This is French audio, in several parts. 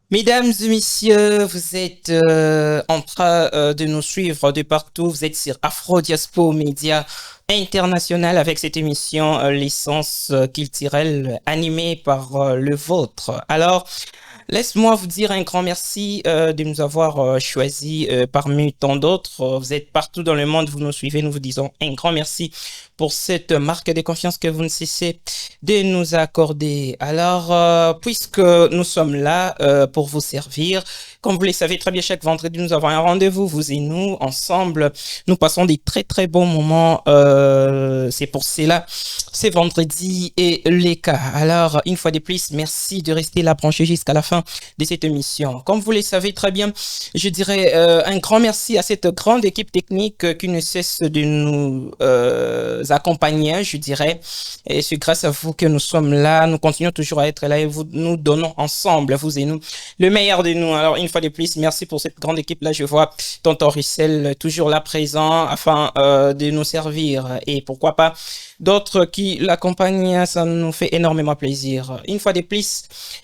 Mesdames et messieurs, vous êtes en train de nous suivre de partout. Vous êtes sur Afro Diaspo Média International avec cette émission Licence culturelle animée par le vôtre. Alors, laisse-moi vous dire un grand merci de nous avoir choisi parmi tant d'autres. Vous êtes partout dans le monde, vous nous suivez, nous vous disons un grand merci pour cette marque de confiance que vous ne cessez de nous accorder. Alors, puisque nous sommes là pour vous servir, comme vous le savez très bien, chaque vendredi, nous avons un rendez-vous, vous et nous, ensemble. Nous passons des très très bons moments. C'est pour cela, c'est vendredi et les cas. Alors, une fois de plus, merci de rester là branché jusqu'à la fin de cette émission. Comme vous le savez très bien, je dirais un grand merci à cette grande équipe technique qui ne cesse de nous accompagner, je dirais. Et c'est grâce à vous que nous sommes là. Nous continuons toujours à être là et vous nous donnons ensemble, vous et nous, le meilleur de nous. Alors, une fois de plus, merci pour cette grande équipe-là. Je vois Tonton Russell toujours là présent afin de nous servir. Et pourquoi pas d'autres qui l'accompagnent, ça nous fait énormément plaisir. Une fois de plus,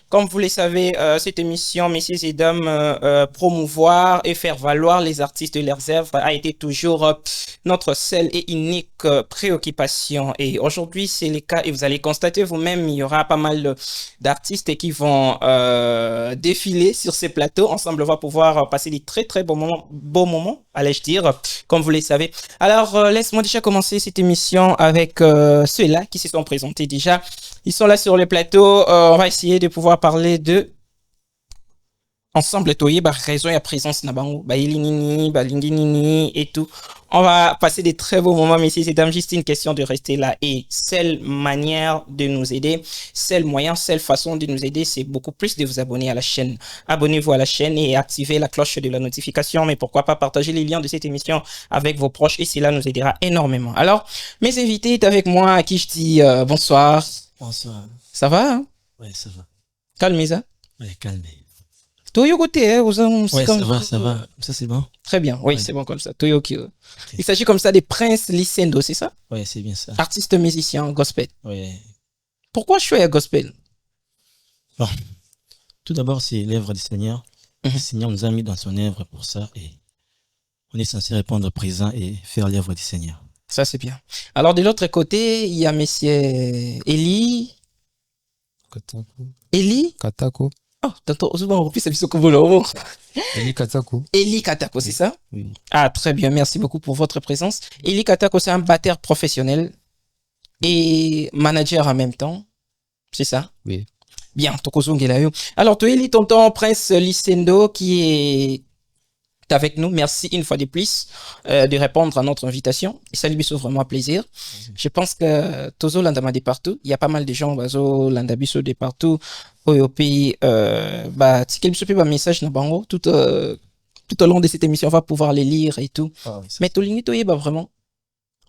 comme vous le savez, cette émission, messieurs et dames, promouvoir et faire valoir les artistes et leurs œuvres a été toujours notre seule et unique préoccupation. Et aujourd'hui, c'est le cas et vous allez constater vous-même, il y aura pas mal d'artistes qui vont défiler sur ces plateaux. Ensemble, on va pouvoir passer des très très beaux moments, allais-je dire, comme vous le savez. Alors, laisse-moi déjà commencer cette émission avec ceux-là qui se sont présentés déjà. Ils sont là sur le plateau. On va essayer de pouvoir parler de ensemble toye, raison et présence nabango, ilinini, linginini et tout. On va passer des très beaux moments, messieurs et dames. Juste une question de rester là. Et seule manière de nous aider, seul moyen, seule façon de nous aider, c'est beaucoup plus de vous abonner à la chaîne. Abonnez-vous à la chaîne et activez la cloche de la notification. Mais pourquoi pas partager les liens de cette émission avec vos proches et cela nous aidera énormément. Alors, mes invités est avec moi à qui je dis bonsoir. Bonsoir. Ça va, hein? Ouais, ça va. Calme ça. Ouais, calme. Toyo côté, ouais, ça va, ça va. Ça, c'est bon? Très bien, oui, ouais. c'est bon comme ça. Toyo qui. Okay. Il s'agit comme ça des Prince Licendo, c'est ça? Ouais, c'est bien ça. Artiste musicien gospel. Ouais. Pourquoi choisir gospel? Bon, tout d'abord, c'est l'œuvre du Seigneur. Le Seigneur nous a mis dans son œuvre pour ça et on est censé répondre présent et faire l'œuvre du Seigneur. Ça, c'est bien. Alors, de l'autre côté, il y a monsieur Eli. Katako. Eli Katako. Oh, tantôt, souvent, on repisse sur le Eli Katako. Eli Katako, c'est ça? Oui. Ah, très bien. Merci beaucoup pour votre présence. Eli Katako, c'est un batteur professionnel et manager en même temps. C'est ça? Oui. Bien, Tokozongelayo. Alors, tu es tonton Prince Licendo qui est avec nous. Merci une fois de plus de répondre à notre invitation. Et ça lui fait vraiment plaisir. Je pense que Tozo Landama de partout. Il y a pas mal de gens Bazo Landabiso de partout au pays. Si quelqu'un peut un message na bango tout au long de cette émission, on va pouvoir les lire et tout. Ah, oui, mais Tolini Toye vraiment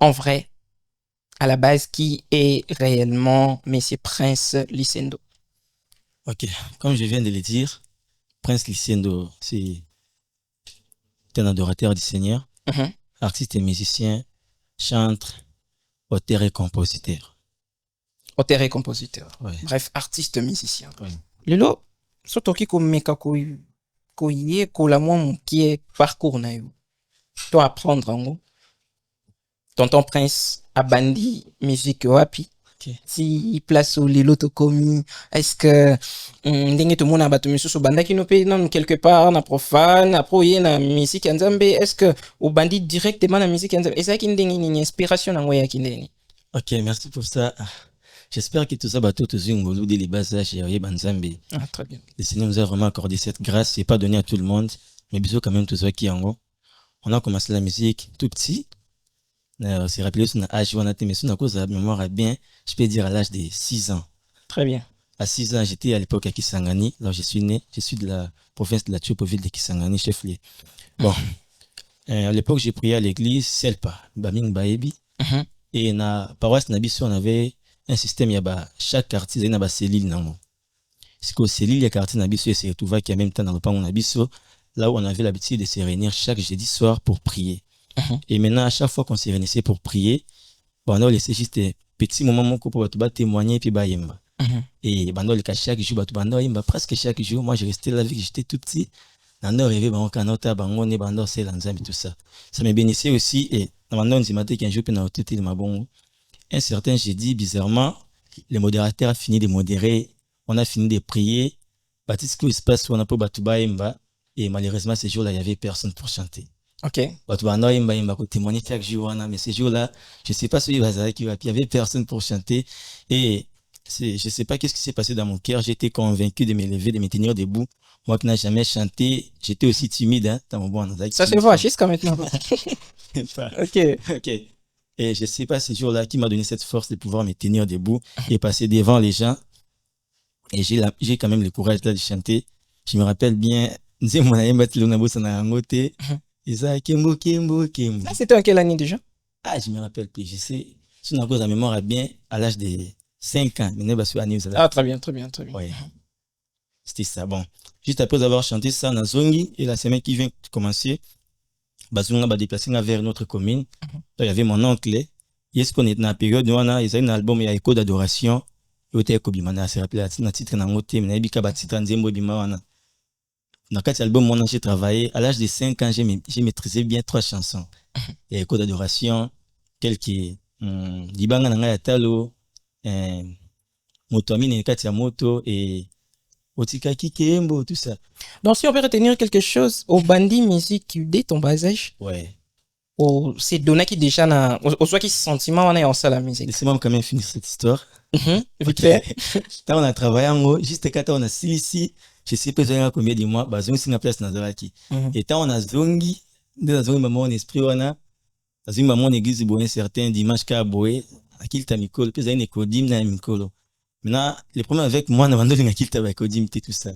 en vrai à la base qui est réellement Monsieur Prince Licendo. Ok, comme je viens de le dire, Prince Licendo, c'est un adorateur du Seigneur, artiste et musicien, chanteur, auteur et compositeur. Auteur et compositeur. Ouais. Bref, artiste musicien. Ouais. Lelo, sotoki ko meka ko yé ko la mon qui est parcours na yo. Toi apprendre en gros. Tonton Prince a bandi musique wapi. Okay. Si place au lelo to komi, est-ce que ndenge to mona bato misusu bandaki no pe non quelque part na profane après yé na musique nzambe, est-ce que au bandi directement na musique nzambe, est-ce qu'il ndenge ni inspiration na ngoya kindeni? Ok, merci pour ça. J'espère que tout ça bateau tout zingolo de les basages et banzambe. Ah, très bien. Le Seigneur nous a vraiment accordé cette grâce, c'est pas donné à tout le monde, mais bisous quand même tout ça qui en gros. On a commencé la musique tout petit. C'est rappelé sur l'âge où on a été, mais sur la cause de la mémoire bien, je peux dire à l'âge de 6 ans. Très bien. À 6 ans, j'étais à l'époque à Kisangani, là où je suis né. Je suis de la province de la Tchopoville de Kisangani, chef-lieu. Bon, à l'époque, j'ai prié à l'église, Selpa, Baming Baebi. Et dans la paroisse Nabiso, on avait un système, il y a chaque quartier, il y a une cellule. C'est qu'au cellule, il y a quartier Nabiso et c'est retrouvé qui en même temps dans le pan Nabiso, là où on avait l'habitude de se réunir chaque jeudi soir pour prier. Et maintenant, à chaque fois qu'on s'est réunissait pour prier, on a laissé juste un petit moment pour témoigner et puis bayemba. Et bando le chaque jour, bando imba presque chaque jour. Moi, j'ai resté là vu que j'étais tout petit. Nando rêvé, bango kanota, bango ne bando c'est l'ensemble tout ça. Ça m'a bénéficié aussi. Et bando on matin qu'un jour, puis na hôtel de ma bon. Un certain, j'ai dit bizarrement, le modérateur a fini de modérer. On a fini de prier. Baptiste, ce qui se passe, on a pas batuba imba. Et malheureusement, ce jour-là, il y avait personne pour chanter. Ok. Batuba imba pour témoigner chaque jour, mais ce jour-là, je sais pas il y avait personne pour chanter. Et je sais pas qu'est-ce qui s'est passé dans mon cœur. J'étais convaincu de me lever, de me tenir debout. Moi qui n'ai jamais chanté, j'étais aussi timide, hein, dans mon bon. Ça se voit jusqu'à maintenant. Ok. Ok. Et je sais pas ce jour-là qui m'a donné cette force de pouvoir me tenir debout et passer devant les gens. Et j'ai quand même le courage là de chanter. Je me rappelle bien, C'était en quelle année déjà? Ah, je me rappelle plus. Je sais, si on a la mémoire bien, à l'âge de 5 ans. Ah, très bien, très bien, très bien. Ouais. C'était ça. Bon. Juste après avoir chanté ça, on a zongi, et la semaine qui vient de commencer, Bazunga va déplacer vers notre commune. Il y avait mon oncle. Est-ce qu'on est dans la période où on a un album, il y a Écho d'adoration. Il y a Écho Bimana, c'est rappelé la titre dans le thème, il y a titre en Zembo Bimana. Dans cet album, moi, j'ai travaillé. À l'âge de 5 ans, j'ai maîtrisé bien 3 chansons. Il y a Écho d'adoration, quelques, Libanga Nanga Talo, Motomine Katia Moto et Otika Kikembo, tout ça. Donc, si on peut retenir quelque chose, au Bandi Musique, dès ton bas âge, ouais. C'est donné qui déjà na, au soit qui sentiment on est en salle la musique. Laissez-moi quand même finir cette histoire. Vite fait. Quand on a travaillé en haut, juste quand on a ici, je sais pas combien de mois, bazongi singa place na zalaki. Et quand on a zongi, de zongi maman esprit wana, zongi maman église boé certain dimanche ka boé, akil ta mikolo, puis zaine kodim na mikolo. Maintenant, les problèmes avec moi, na mando akil ta ba kodim tout ça.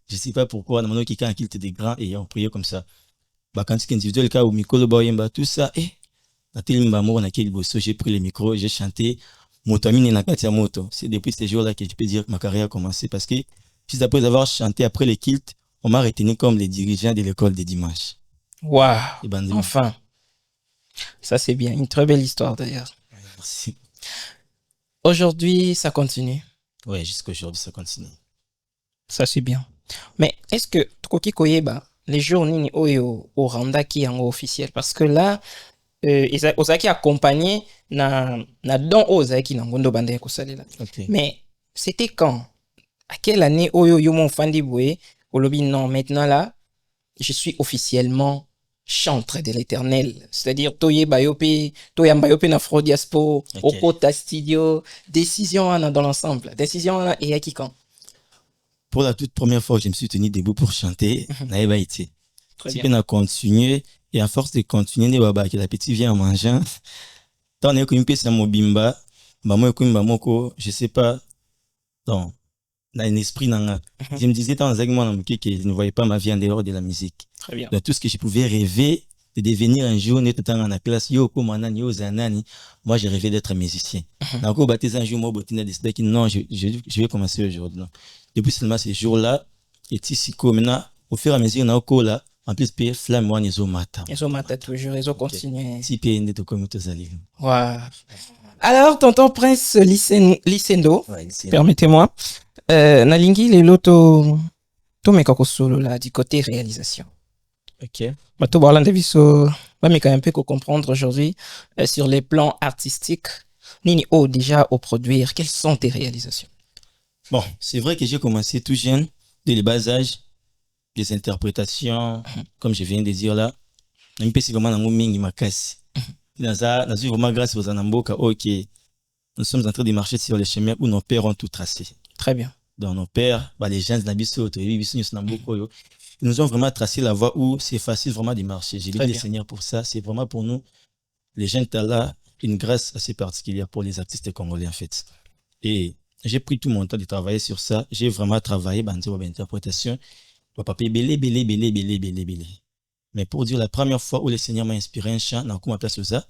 Je sais pas pourquoi, na mando qui quand akil te des grands et on priait comme ça. Bah quand c'est individuel cas ou mikolo boyemba tout ça et na telimba mo na kili bosso, j'ai pris le micro, j'ai chanté Motomine na katia moto. C'est depuis ces jours-là que je peux dire que ma carrière a commencé parce que juste après avoir chanté après les kilts, on m'a retenu comme les dirigeants de l'école des dimanches. Waouh! Enfin, ça c'est bien, une très belle histoire d'ailleurs. Merci. Aujourd'hui, ça continue. Ouais, jusqu'à aujourd'hui, ça continue. Ça c'est bien. Mais est-ce que Tokoki Koyeba, les jours nini oyo au Rwanda qui est en officiel, parce que là, Ozaki accompagné na don Ozaki na ngondo bande ya kosalela. Mais c'était quand? À quelle année oyo yo mon fandi boué olobi non maintenant là je suis officiellement chantre de l'Éternel, c'est-à-dire toye bayope toyamba yope na Afrodiaspo Okota Studio, décision dans l'ensemble, décision et à qui quand? Pour la toute première fois, je me suis tenu debout pour chanter. Naïba été. Très bien. On a continué et à force de continuer, que la petite vient en mangeant. Tant on est comme un mobimba, maman comme mamoko, je sais pas. Donc, dans un esprit nanga. Je me disais tant que je ne voyais pas ma vie en dehors de la musique. Très bien. Donc tout ce que je pouvais rêver de devenir un jour, n'étant dans la classe, moi j'ai rêvé d'être musicien. Donc au baptême un jour, moi botina décidé que non, je vais commencer aujourd'hui. Depuis seulement ces jours-là, et ici maintenant, au fur et à mesure, on a encore là. En plus, payer flamme, moi, ils ont matin. Ils ont matin toujours, ils ont continué. Si payer n'est comme tous allés. Wow. Alors, tonton Prince Lisendo, permettez-moi, Nalingi, les loto, tout mes solo là, du côté réalisation. Ok. Bato Barlande Viso, mais quand même peu comprendre aujourd'hui, sur les plans artistiques, Nini O, déjà au produire, quelles sont tes réalisations? Bon, c'est vrai que j'ai commencé tout jeune, dès le bas âge. Des interprétations, comme je viens de dire là. Un peu c'est vraiment dans mon mingi ma casse. Dans vraiment grâce aux Anamboka, ok. Nous sommes en train de marcher sur les chemins où nos pères ont tout tracé. Très bien. Donc nos pères, les gens de l'Abisso, ils nous ont vraiment tracé la voie où c'est facile vraiment de marcher. J'ai dit le Seigneur pour ça. C'est vraiment pour nous, les jeunes talents, une grâce assez particulière pour les artistes congolais en fait. Et j'ai pris tout mon temps de travailler sur ça. J'ai vraiment travaillé dans l'interprétation. Papier belé. Mais pour dire la première fois où le Seigneur m'a inspiré un chant, dans ma place ça,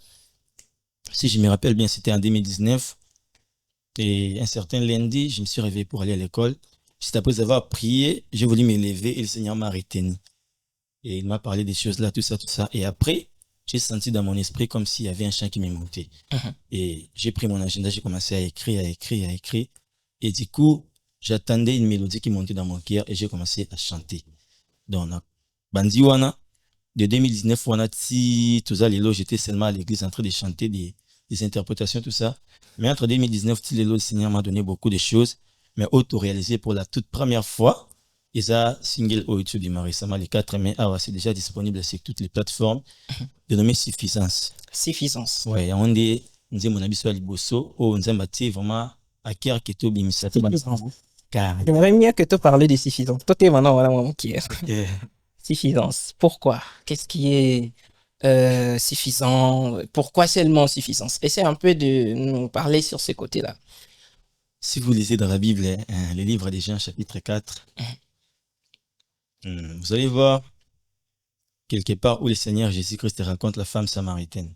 si je me rappelle bien, c'était en 2019. Et un certain lundi, je me suis réveillé pour aller à l'école. Juste après avoir prié, j'ai voulu me lever et le Seigneur m'a retenu. Et il m'a parlé des choses là, tout ça. Et après, j'ai senti dans mon esprit comme s'il y avait un chant qui m'est monté. Et j'ai pris mon agenda, j'ai commencé à écrire. Et du coup, j'attendais une mélodie qui montait dans mon cœur et j'ai commencé à chanter. Donc, Bandi Wana, de 2019, Wana, si tout ça, j'étais seulement à l'église en train de chanter des interprétations, tout ça. Mais entre 2019, le Seigneur m'a donné beaucoup de choses, mais auto-réalisé pour la toute première fois. Et ça, single au YouTube de récemment, le 4 mai, c'est déjà disponible sur toutes les plateformes, dénommé Suffisance. Suffisance. Ouais, on dit, mon avis sur Liboso, on dit, vraiment, à cœur que tout l'initiative. J'aimerais mieux que tu parles de suffisance. Toi, tu es maintenant, voilà, mon qui est. Suffisance. Pourquoi? Qu'est-ce qui est suffisant? Pourquoi seulement suffisance? Essaie un peu de nous parler sur ce côté-là. Si vous lisez dans la Bible, le livre des Jean, chapitre 4, vous allez voir quelque part où le Seigneur Jésus-Christ raconte la femme samaritaine.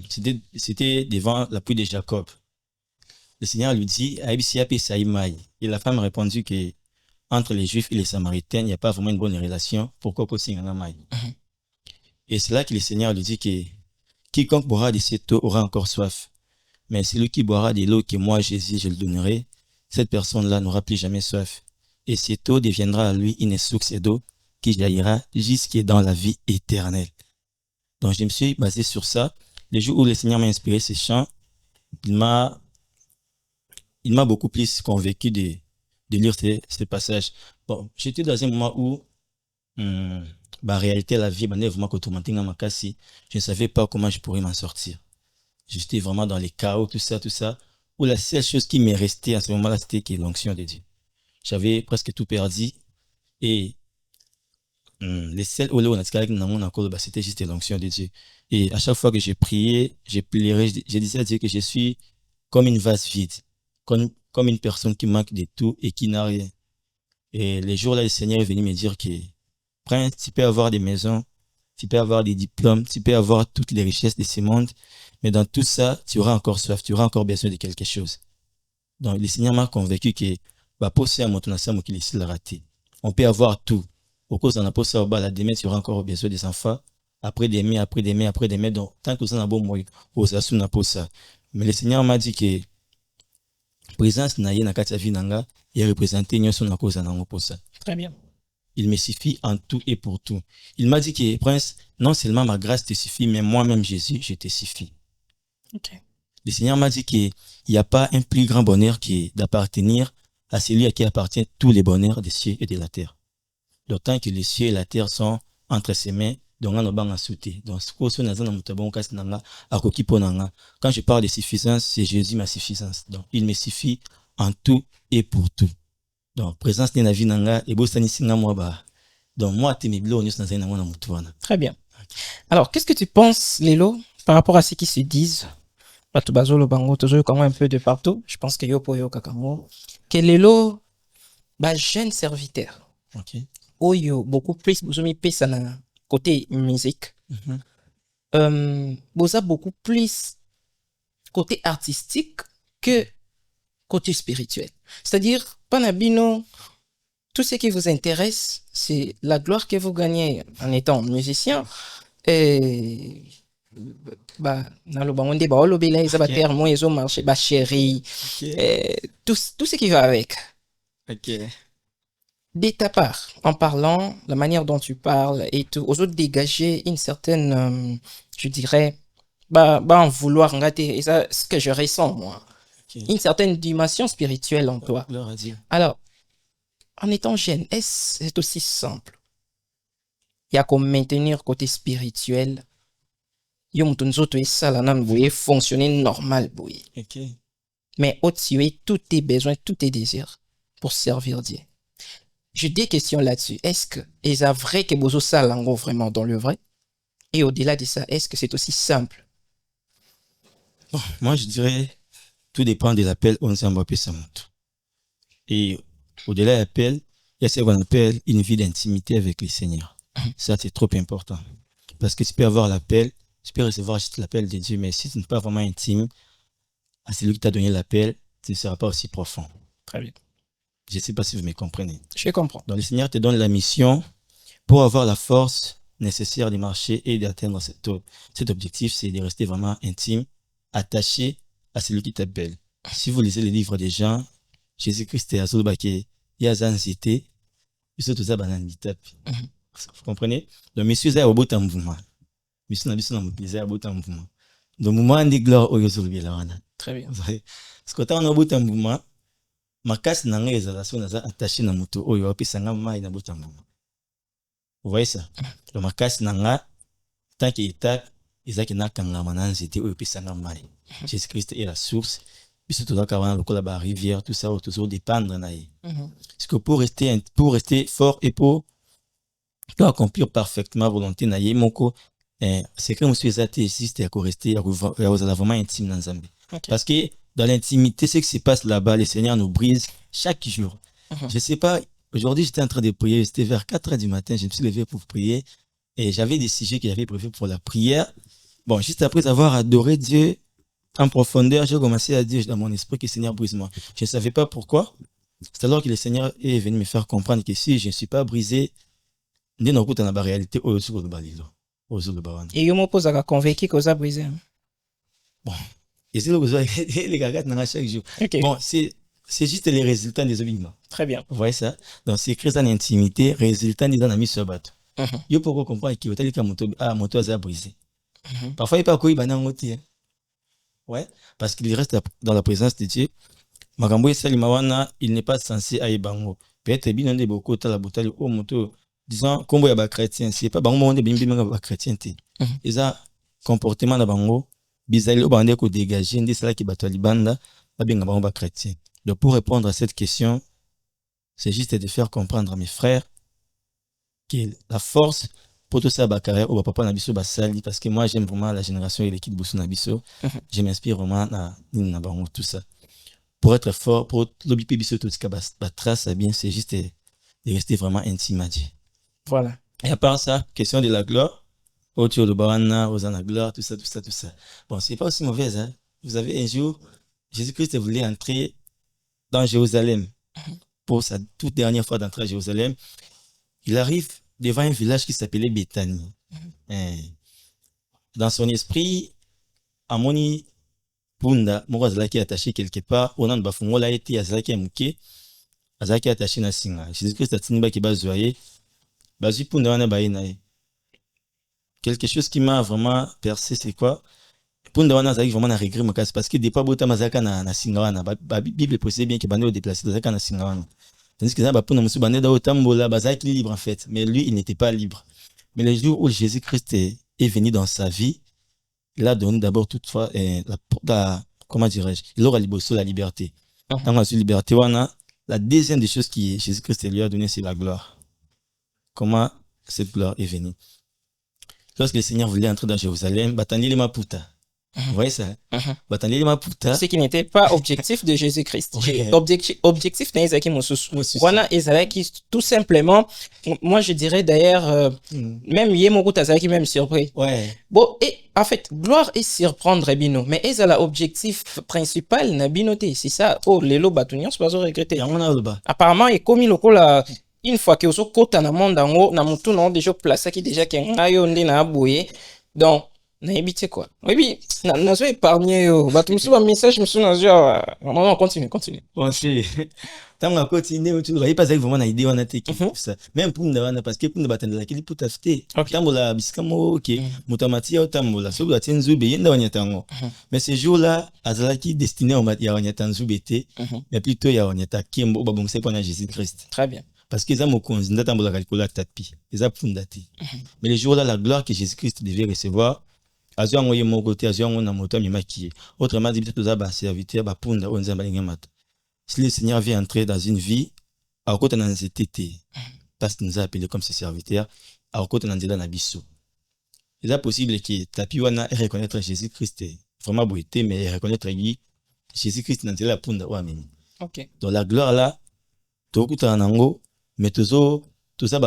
C'était devant la pluie de Jacob. Le Seigneur lui dit, et la femme a répondu que entre les Juifs et les Samaritains, il n'y a pas vraiment une bonne relation. Pourquoi Et c'est là que le Seigneur lui dit que quiconque boira de cette eau aura encore soif. Mais celui qui boira de l'eau que moi, Jésus, je le donnerai, cette personne-là n'aura plus jamais soif. Et cette eau deviendra à lui une source d'eau qui jaillira jusque dans la vie éternelle. Donc, je me suis basé sur ça. Le jour où le Seigneur m'a inspiré ces chants, il m'a beaucoup plus convaincu de lire ces passages. Bon, j'étais dans un moment où, réalité, la vie, je ne savais pas comment je pourrais m'en sortir. J'étais vraiment dans les chaos, tout ça, où la seule chose qui m'est restée à ce moment-là, c'était l'onction de Dieu. J'avais presque tout perdu et les seuls c'était juste l'onction de Dieu. Et à chaque fois que j'ai prié, j'ai pleuré, je disais à Dieu que je suis comme une vase vide, comme une personne qui manque de tout et qui n'a rien. Et les jours-là, le Seigneur est venu me dire que, Prince, tu peux avoir des maisons, tu peux avoir des diplômes, tu peux avoir toutes les richesses de ce monde, mais dans tout ça, tu auras encore soif, tu auras encore besoin de quelque chose. Donc, le Seigneur m'a convaincu que, on peut avoir tout. Au cause d'un apôtre, demain, tu auras encore besoin des enfants. Après demain. Donc, tant que ça n'a bon moyen, mais le Seigneur m'a dit que, présence na ye na kati ya vie nanga, il représente nyonso na cause na ngoposa. Très bien. Il me suffit en tout et pour tout. Il m'a dit que, Prince, non seulement ma grâce te suffit, mais moi-même, Jésus, je te suffis. Okay. Le Seigneur m'a dit qu'il n'y a pas un plus grand bonheur que d'appartenir à celui à qui appartient tous les bonheurs des cieux et de la terre. D'autant que les cieux et la terre sont entre ses mains, donc on a sauté. Donc, quand je parle de suffisance, c'est Jésus ma suffisance. Donc, il me suffit en tout et pour tout. Donc, présence de la vie nanga et bosani singa moi ba. Donc, moi, très bien. Alors, qu'est-ce que tu penses, Lelo, par rapport à ceux qui se disent, Batubazolo Bango, toujours comme un peu de partout, je pense que Yopo Yo Kakamo, que Lelo, jeune serviteur. Ok. Oyo, beaucoup plus, vous avez payé ça côté musique. Vous avez beaucoup plus côté artistique que côté spirituel. C'est-à-dire, Panabino, tout ce qui vous intéresse, c'est la gloire que vous gagnez en étant musicien. Et tout ce qui va avec. Okay. De ta part, en parlant, la manière dont tu parles et tout, aux autres dégager une certaine, je dirais, en vouloir regarder, et ça, ce que je ressens, moi. Okay. Une certaine dimension spirituelle en toi. Alors, en étant jeune, est-ce c'est aussi simple? Il y a comme maintenir côté spirituel. Il y a fonctionner normal. Okay. Mais au-dessus, tous tes besoins, tous tes désirs pour servir Dieu. J'ai des questions là-dessus. Est-ce que c'est vrai que vous ça lango vraiment dans le vrai? Et au-delà de ça, est-ce que c'est aussi simple? Bon, moi, je dirais, tout dépend de l'appel on s'envoie ça monte. Et au-delà de l'appel, il y a ce qu'on appelle une vie d'intimité avec le Seigneur. Ça, c'est trop important. Parce que tu peux avoir l'appel, tu peux recevoir juste l'appel de Dieu, mais si tu n'es pas vraiment intime à celui qui t'a donné l'appel, tu ne seras pas aussi profond. Très bien. Je ne sais pas si vous me comprenez. Je comprends. Donc, le Seigneur te donne la mission pour avoir la force nécessaire de marcher et d'atteindre cet objectif, c'est de rester vraiment intime, attaché à celui qui t'appelle. Si vous lisez les livres des gens, Jésus-Christ est à Zolbake, il y a Zanzité, il se tout ça bananita. Vous comprenez? Donc, monsieur est au bout d'un mouvement. Monsieur n'a pas mobilisé à bout d'un mouvement. Donc, moment de gloire au Yozolbi là. Très bien. Parce que quand on a bout d'un mouvement, ma casse n'a rien attaché na moto au Yopi Sangama et na bout d'un mouvement. Vous voyez ça? Donc, ma casse n'a rien, tant qu'il est ezaki nakanga mananzete oyo pesanga mai. Jésus-Christ est la source. Biso tozaka wana lokola ba rivière tout ça toujours dépendre na ye. Parce que pour rester fort et pour accomplir parfaitement volonté na ye moko c'est que monsieur ezate existe à rester à vraiment intime dans Nzambe. Parce que dans l'intimité ce qui se passe là-bas le Seigneur nous brise chaque jour. Je sais pas, aujourd'hui j'étais en train de prier, c'était vers 4h du matin, je me suis levé pour prier et j'avais des sujets que j'avais prévus pour la prière. Bon, juste après avoir adoré Dieu en profondeur, j'ai commencé à dire dans mon esprit que le Seigneur brise-moi. Je ne savais pas pourquoi. C'est alors que le Seigneur est venu me faire comprendre que si je ne suis pas brisé, je n'ai pas la réalité au-dessus de Balilo. Et je me pose à convaincre que vous avez brisé. Bon, et c'est les gars dans chaque jour. Bon, c'est juste les résultats des obéissements. Très bien. Vous voyez ça? Donc, c'est écrit dans l'intimité, résultat dans la mise sur bateau. Je peux comprendre qu'il y a moto à brisé. Parfois, il n'y a pas quoi il ouais, parce qu'il reste dans la présence de Dieu. Makambo Salimawana, il n'est pas censé aller bango. Peut-être bien de beaucoup la bouteille au moto. Disons, comme il y a des chrétiens, c'est pas bango de bien chrétien. Et ça, comportement de bango, bizarre, au bandé ko dégager, dit cela qui bat libanda, pas bien bango chrétien. Donc, pour répondre à cette question, c'est juste de faire comprendre à mes frères que la force pour tout ça bakare au papa nabiso basali parce que moi j'aime vraiment la génération et l'équipe Boussou nabiso. Je m'inspire vraiment na bango tout ça. Pour être fort, pour l'obipi biso tout ce que trace bien, c'est juste de rester vraiment intime à Dieu. Voilà. Et à part ça, question de la gloire, autour de Barana, Hosanna gloire, tout ça. Bon, c'est pas aussi mauvais, hein. Vous avez un jour, Jésus-Christ voulait entrer dans Jérusalem pour sa toute dernière fois d'entrer à Jérusalem. Il arrive devant un village qui s'appelait Béthanie. Dans son esprit, Amoni Punda, Morazalaki attaché quelque part, au nom de Bafungola été Azalaki Mouké, Azalaki attaché na Singa. Jésus-Christ a tenu qui bazoye, Bazu Punda wana baïnae. Quelque chose qui m'a vraiment percé, c'est quoi? Punda wana Azalaki vraiment na regret parce que des pas bota mazaka na Singa wana. La Bible précise bien que bande au déplacé Azalaka na Singa wana. Tandis que ça, libre en fait. Mais lui, il n'était pas libre. Mais le jour où Jésus-Christ est venu dans sa vie, il a donné d'abord toutefois, comment dirais-je, il aura la liberté. Dans la liberté, la deuxième des choses que Jésus-Christ lui a donné, c'est la gloire. Comment cette gloire est venue? Lorsque le Seigneur voulait entrer dans Jérusalem, Batani Maputa. Vous voyez ça? Ce qui n'était pas objectif de Jésus-Christ. Objectif n'est Isaac Voilà, Isaac tout simplement, moi je dirais d'ailleurs, même Yemoko Tazaki même surpris. Ouais. Bon, et en fait, gloire et surprendre Bino, mais est-ce l'objectif principal n'a binoté? C'est ça, oh, les lots batunions, c'est pas regretter. Apparemment, et comme il a une fois que vous côté dans le monde, dans mon tour, déjà placé qui déjà qu'un aïe na aboué. Donc, naïbité quoi. Oui, oui, n'a pas épargné. Bah, tu me souviens un message, je me souviens, non, continue. Bon, c'est, tant qu'on continue, tu vois, pas ça vraiment une idée, on a été ça. Même pour nous, parce que pour nous, battre la qualité pour t'acheter. Tant que la biscamo, ok, mutamati au tamola, so la tenzu be yenda wanyatango. Mais ce jour-là, azalaki destiné au mat ya wanyatanzu bete, mais plutôt ya wanyata kimbo babum c'est qu'on a Jésus-Christ. Très bien. Parce que ça me conduit dans la calcula tapi, ils a fondati. Mais le jour-là, la gloire que Jésus-Christ devait recevoir. Autrement dit, peut-être serviteur, si le Seigneur vient entrer dans une vie, à côté de notre tété, parce qu'il nous a appelés comme ses serviteurs, à côté de notre abisso. Il est possible que Tapiwana reconnaître Jésus-Christ, vraiment beauté, mais reconnaître lui, Jésus-Christ dans la punda ou amen. Ok. Dans la gloire là, tout le temps, mais tout ça,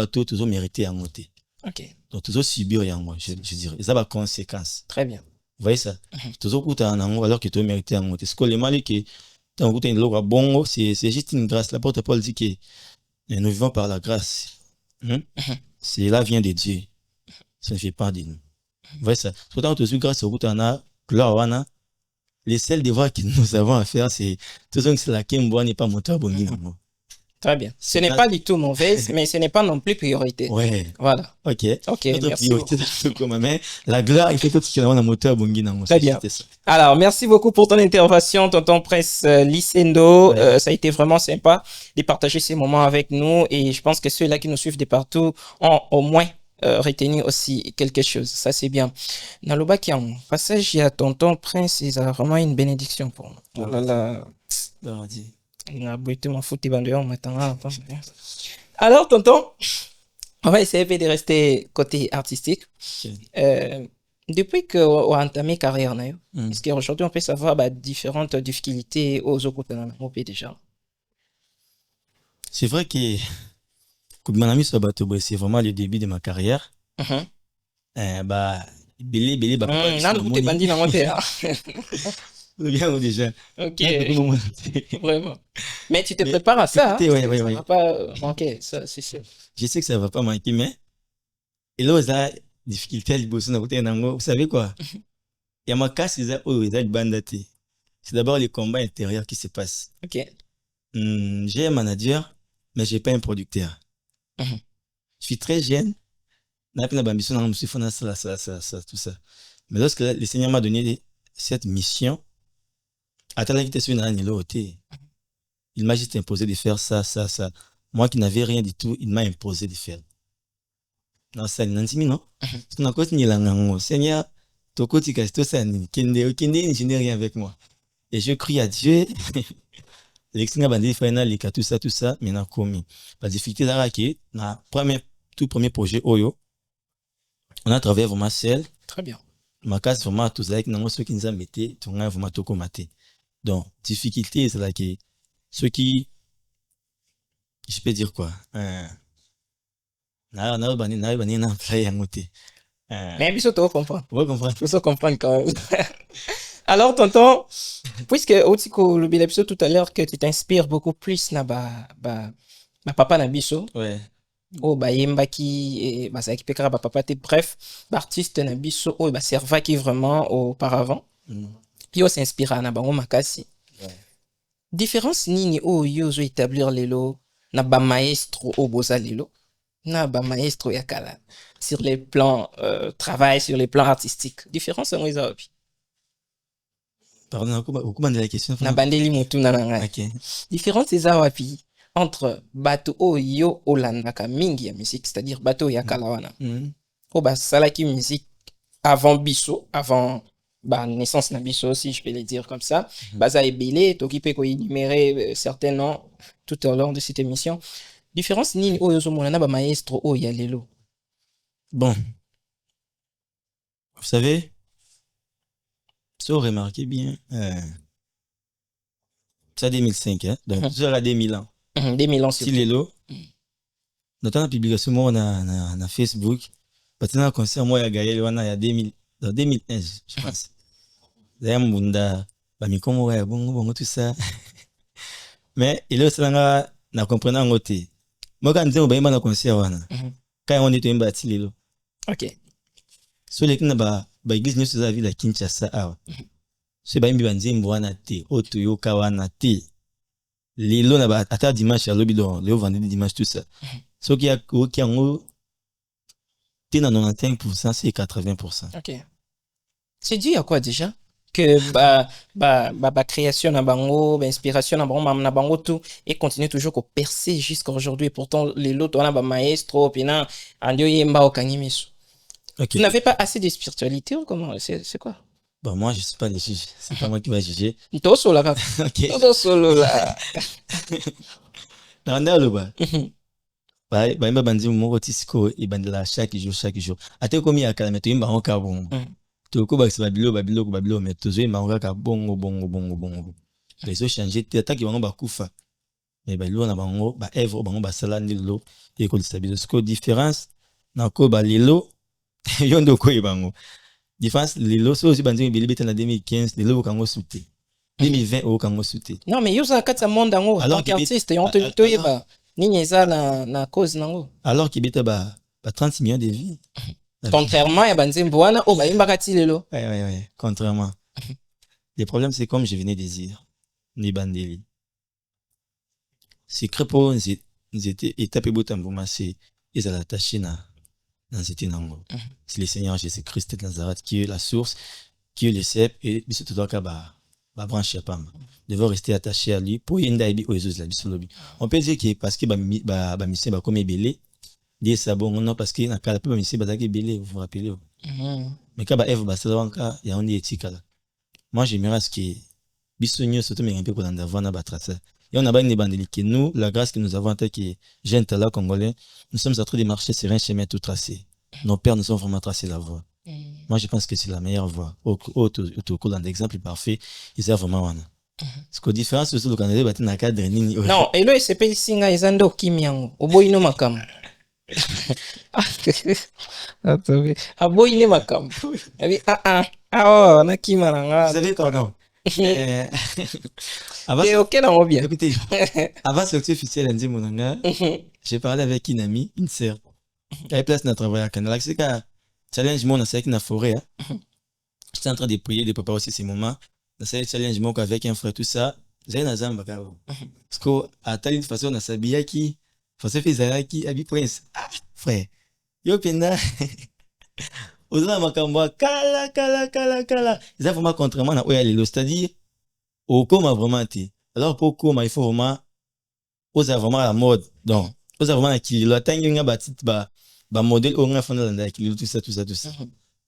tout mérité en côté. Ok. Donc, toujours subir, je dirais. Ça va conséquence. Très bien. Vous voyez ça? Toujours coûter en ango alors que tu mérites en côté. Ce que les mal que tant que tu es là, bon, c'est juste une grâce. L'apôtre Paul dit que nous vivons par la grâce. Cela vient de Dieu. Ça ne fait pas de nous. Vous voyez ça? Pourtant, tu es grâce au bout de la gloire, les seuls devoirs que nous avons à faire, c'est tout ce que c'est la Kemboa n'est pas moteur bongi. Très bien. Ce n'est Ça- pas du tout mauvaise, mais ce n'est pas non plus priorité. Ouais. Voilà. Ok. Ok, Notre merci priorité, c'est comme mais la gloire, il fait tout ce qu'il y a dans le moteur bongi. Très bien. C'était ça. Alors, merci beaucoup pour ton intervention, tonton Prince Lissendo. Ouais. Ça a été vraiment sympa de partager ces moments avec nous et je pense que ceux-là qui nous suivent de partout ont au moins retenu aussi quelque chose. Ça, c'est bien. Naloba qui en passage, il y a tonton Prince, il a vraiment une bénédiction pour nous. Oh là là. Alors, dis. Il a bouté ma foot, il va dehors maintenant. Alors, tonton, on va essayer de rester côté artistique. Ok. Depuis qu'on a entamé carrière, Mm. est-ce qu'aujourd'hui on peut savoir différentes difficultés aux autres déjà? C'est vrai que mon ami Sabato, c'est vraiment le début de ma carrière. Bah, belé, bah, papa, Non, vous t'es bandit dans mon père. bien ou déjà. Ok, Je vraiment. Mais tu te prépares à ça. écoutez, ouais, Ça ouais. va pas manquer, ça, c'est sûr. sais que ça va pas manquer, mais et là, ça difficulté à bosser dans côté nango. Vous savez quoi? Il y a ma casse, ils ont bandaté. C'est d'abord les combats intérieurs qui se passent. Ok. J'ai un manager, mais j'ai pas un producteur. Mhm. Je suis très jeune. N'a pas d'ambition dans ça, tout ça. Mais lorsque le Seigneur m'a donné cette mission, à la vitesse où il m'a juste imposé de faire ça. Moi qui n'avais rien du tout, il m'a imposé de faire. Non, ça, non. C'est une cause ni la Seigneur, toko tika sto ça ni kende, je n'ai rien avec moi. Et je crie à Dieu. L'extérieur bandit final, tout ça, mais n'a commis. La difficulté là, qui na tout premier projet Oyo, on a travaillé vraiment seul. Très bien. Ma casse vraiment tout ça, avec ceux qui nous ont mis, tout le monde vraiment toko maté. Donc, difficulté, c'est là que ceux qui, je peux dire quoi, Mais il faut comprendre. Ouais, comprendre. Il faut comprendre quand même. Alors, tonton, puisque Otiko le l'épisode tout à l'heure que tu t'inspires beaucoup plus na papa na biso, Ouais. oh yembaki et ça qui pekara papa te bref, artiste na biso oh servaki vraiment auparavant. Yo s'inspira na bango makasi. Ouais. Différence nini o yo zo établir lelo na maestro o boza lelo na maestro yakala sur les plans travail sur les plans artistiques. Différence en opi. Pardon, comment de la question? Na bandeli mutu na ngai. Ok. Différence eza wapi entre bato oyo olandaka mingi ya musique, c'est-à-dire bato yakala wana. O salaki musique avant biso, avant naissance na biso, si je peux le dire comme ça. Baza ebele, toki pe ko énumérer certains noms tout au long de cette émission. Différence nini oyo zo mona na maestro o ya lelo. Bon. Vous savez, si vous remarquez bien, c'est 2005, hein? Donc, c'est à 2000 ans. 2000 ans Si Lelo, dans la publication, moi, on a Facebook, parce que concert, moi, il y a Gaël, on a 2000, dans 2011, je pense. D'ailleurs, Munda, Bamikomo, bon, tout ça. Mais, il est là, na comprenant en côté. Moi, quand je dis, on va concert, quand on est un bâti, Lelo. Ok. So, les gens, l'église, nous, sommes à la Kinshasa, so baimbi banzembo wana te otoyoka wana te lelo na ata dimanche ya lobi donc le vendredi dimanche tout ça soki ya oki yango te na 95% c'est 80%. Ok. C'est dû à quoi déjà que création na bango inspiration na bango tout et continue toujours à percer jusqu'à aujourd'hui, pourtant les lots on a maestro pina andio yemba okangimiso. Tu n'avais pas assez de spiritualité ou comment c'est quoi? Bon, moi, je ne suis pas le juge. C'est pas moi qui va juger. Toi solo là. Ok. Toi solo là. Non, le bas. Bah, bandi mo tisco et bandela chaque jour. Ate komi ya kala meto imba onka bon. To ko ba babilo mais to zo imba onka ka bongo. Les autres changer tata ki bango ba kufa. Mais ba lo na bango ba evre bango ba sala ndilo et ko stabiliser. Ce que différence na ko ba lilo yondo ko ibango. Différence lilo so aussi bandi bilibete na 2015 lilo kango souté 2020 au kango souté. Non mais yo za katsa monde ngo en tant qu'artiste on te yeba nini eza na cause nango. Alors qu'il beta ba 30 millions de vies. Contrairement ya banzembo wana o ba imba kati lelo. Ouais, contrairement. Le problème, c'est comme je venais de dire, ni bandeli. C'est crépo, nous étaient étape boutambuma, c'est, ils allaient attacher dans cette nango. C'est le Seigneur Jésus-Christ de Nazareth qui est la source, qui est le cep, et biso tout doka ba branche pam. Devons rester attaché à lui pour yenda ibi oezus la biso lobi. On peut dire que parce que ba mission ba comme belé, dit ça bon non parce que na kala pe ba mission ba zaki belé, vous vous rappelez. Mais quand ba Eve ba sala wanka ya on est etikala. Moi j'aimerais ce que biso nyo surtout mais un peu pour ndavana ba tracer. Et on a pas une bandeli que nous, la grâce que nous avons en tant que jeunes talents congolais, nous sommes en train de marcher sur un chemin tout tracé. Nos pères nous ont vraiment tracé la voie. Moi, je pense que c'est la meilleure voie. Au cours d'un exemple parfait, ils ont vraiment wana. Ce que différence c'est le Canada bâti na cadre nini. Non, et là c'est pas singa ezando kimiango. Oboyino makam. Attendez. Aboyine makam. Abi oh, na kimaranga. Vous savez quoi non? Et OK na bien. Écoutez, avant sortir officiel lundi monanga, j'ai parlé avec une amie, une sœur. Elle est place na travailler à Canada. C'est que challenge mon c'est na forêt. J'étais en train de prier, de préparer aussi ces moments. Dans ce challenge mon avec un frère tout ça, j'ai na zamba ka. Parce que à telle façon na sabia qui façon fait qui abi prince. Ah, frère. Yo pena. Oza makambo kala. Ils ont vraiment contrairement na oya lelo, c'est-à-dire au coma vraiment été. Alors pour coma il faut vraiment oza vraiment la mode. Donc, oza vraiment qui le tangi nga batit ba modèle on a fait dans la qui tout ça.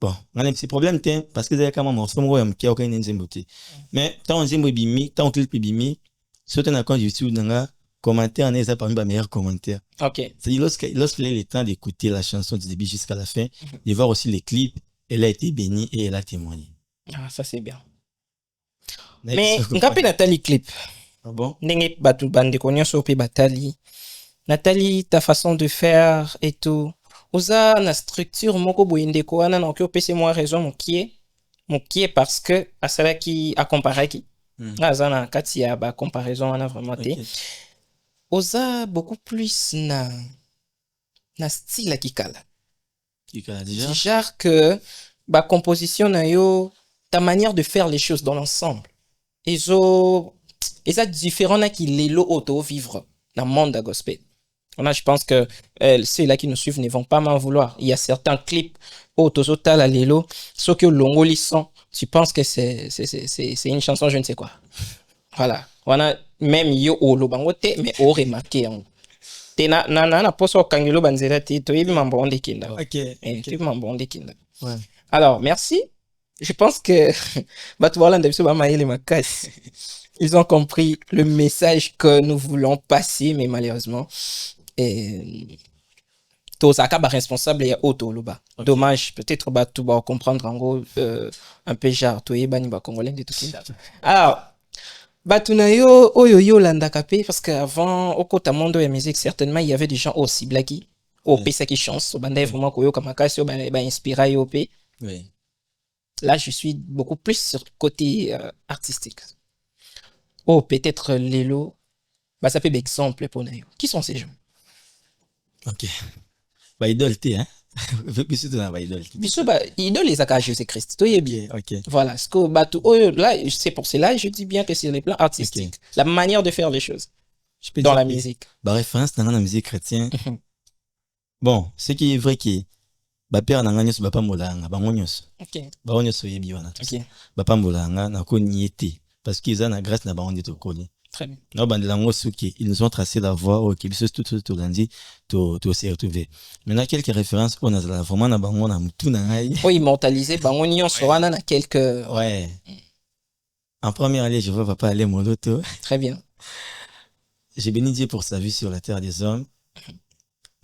Bon, on a un petit problème tiens parce que c'est quand même on se moque qui a aucun nzemboté. Mais tant on zembo bimi, tant on clip bimi, surtout na quand YouTube nga commentaire en est parmi les meilleurs commentaires. OK. C'est lorsqu'il a le temps d'écouter la chanson du début jusqu'à la fin, de voir aussi les clips, elle a été bénie et elle a témoigné. Ah, ça c'est bien. Mais ngapi Nathalie clip. Ah bon? Ndenge batu bande konyo sope batali. Nathalie, ta façon de faire et tout. Oza na structure moko boyende ko wana na okyo pese moi raison mokie parce que asala ki a comparer ki. Aza na kati ya ba comparaison wana vraiment te. Oza beaucoup plus na style kikala. Kikala déjà. Genre que ba composition na yo, ta manière de faire les choses dans l'ensemble. Et ça différent na ki lelo auto vivre dans le monde de gospel. Là, je pense que ceux-là qui nous suivent ne vont pas m'en vouloir. Il y a certains clips au Tozotal à Lelo, ceux que longo lisson, tu penses que c'est une chanson, je ne sais quoi. Voilà. Voilà. Même yo o lo bangote, mais o remarqué en. Te na poso kangelo banzera te to yebi mambonde kinda. OK. Tu mambonde kinda. Ouais. Alors, merci. Je pense que batu wala ndabiso ba maile makasi. Ils ont compris le message que nous voulons passer, mais malheureusement, Tosaka ba responsable et auto loba. Dommage, peut-être ba tout va comprendre en gros un peu genre toi bani ba congolais de tout ça. Alors batunayo oyoyo landa kapé parce qu'avant au côté monde de musique certainement il y avait des gens aussi blacki au pesa qui chance au banda vraiment koyo comme akasi ba inspiré au p. Oui. Là je suis beaucoup plus sur le côté artistique. Oh peut-être Lelo bah ça fait exemple pour nous. Qui sont ces gens? OK. Ba idole te hein. Biso to na ba idole. Biso ba idole les aka Jésus-Christ. To yé bien. OK. Voilà, ce que bah tout là c'est pour cela je dis bien que c'est les plans artistiques, la manière de faire les choses dans la musique. Ba référence dans la musique chrétienne. Bon, ce qui est vrai que ba père na nganyos ba pambolanga ba ngonyos. OK. Ba ngonyos yebi wana. OK. Ba pambolanga na ko niete parce qu'ils ont la grâce na ba onde to koli. Très bien. Non, ils nous ont tracé la voie au Québec, tout lundi, tout s'est retrouvé. Maintenant, quelques références, on a vraiment na bango na mutu na ngai. Oh, immortalisé, bango nyon soana na quelques. Ouais. En première année, je vois papa aller Moloto. Très bien. J'ai béni Dieu pour sa vie sur la terre des hommes.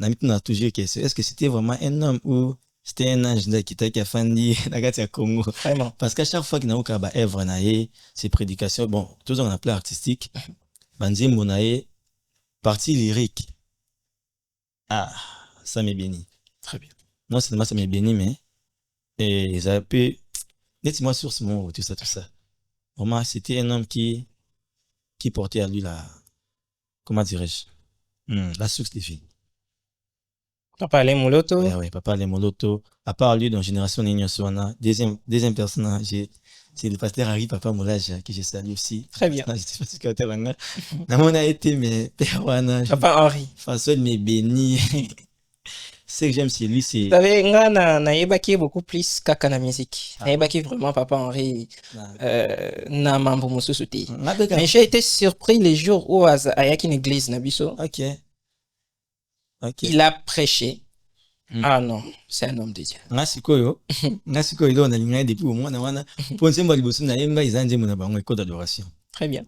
On a toujours question, est-ce que c'était vraiment un homme ou c'était un ange qui t'a fandi dans Congo? Vraiment. Parce qu'à chaque fois qu'il y a un œuvre naïe, ses prédications, bon, tout ça on appelait artistique. Banzi Monaye, partie lyrique. Ah, ça m'est béni. Très bien. Non seulement ça m'est béni, mais et ça peut nettement sur ce mot, tout ça. Vraiment, c'était un homme qui portait à lui la, comment dirais-je, la source des filles. Papa les Moloto. Ouais, Papa les Moloto. À part lui, dans Génération Nino Suana, deuxième personnage, c'est le pasteur Harry Papa Moulage, que je salue aussi. Très bien. Je sais pas ce que tu as on a été, mais Père Wana. Papa Henri. François me béni. Ce que j'aime chez lui, c'est. Vous savez, nga na yebaki beaucoup plus kaka na musique. Na yebaki vraiment Papa Henri na mambo mosusu te. Mais j'ai été surpris les jours où ayaki une église na biso. Ok. Il a prêché. Ah non, c'est un homme de Dieu. Ngasikoyo ilo na linga depuis au moins na wana ponse mba liboso na yemba izanje mona bango école d'adoration. Très bien.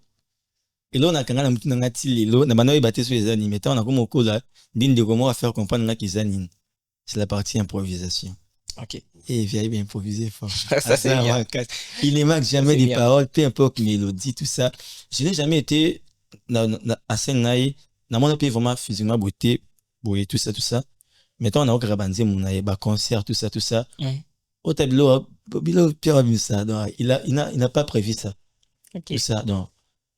Elo na kanga na mutu na ngati lelo na banoyi bateso ezani mais tant na komo kola ndinde comment faire comprendre na kizani. C'est la partie improvisation. OK. Et vieille bien improviser fort. Ça c'est bien. Il ne manque jamais des paroles, peu importe mélodie tout ça. Je n'ai jamais été à Senai, na mon pays vraiment physiquement beauté, boyer tout ça. Mettons on a au Rabanzi mon aïe concert tout ça. Au tableau Pierre ça donc il n'a pas prévu ça. Okay. Tout ça donc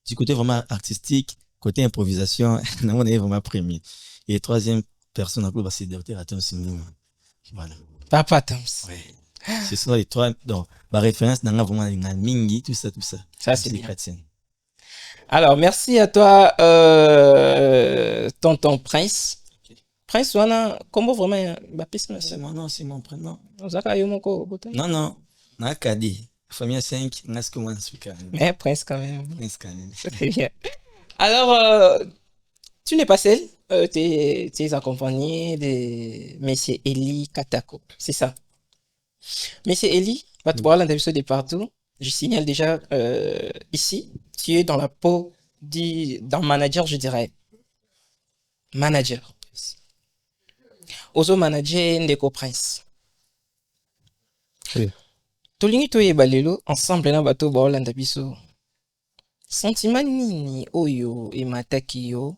du côté vraiment artistique, côté improvisation, na mon aïe vraiment premier. Et troisième personne encore c'est docteur Atom Simou. Voilà. Papa Tams. Ouais. Ce sont les trois donc ma référence dans vraiment mingi tout ça. Ça c'est chrétien. Alors merci à toi tonton Prince. Prince wana comment vraiment c'est mon nom, c'est mon prénom. Non. Nakadi. Famille 5, Nasko Mansuka. Mais Prince quand même. Prince quand même. Très bien. Alors tu n'es pas seul, tu es accompagné de Monsieur Eli Katako, c'est ça. Monsieur Eli, va te voir l'interview de partout. Je signale déjà ici, tu es dans la peau d'un manager, je dirais. Manager. Ozo manager Ndeko Prince. Oui. Tolingi to yebalelo ensemble na bato ba Olanda biso. Sentiment nini oyo e mataki yo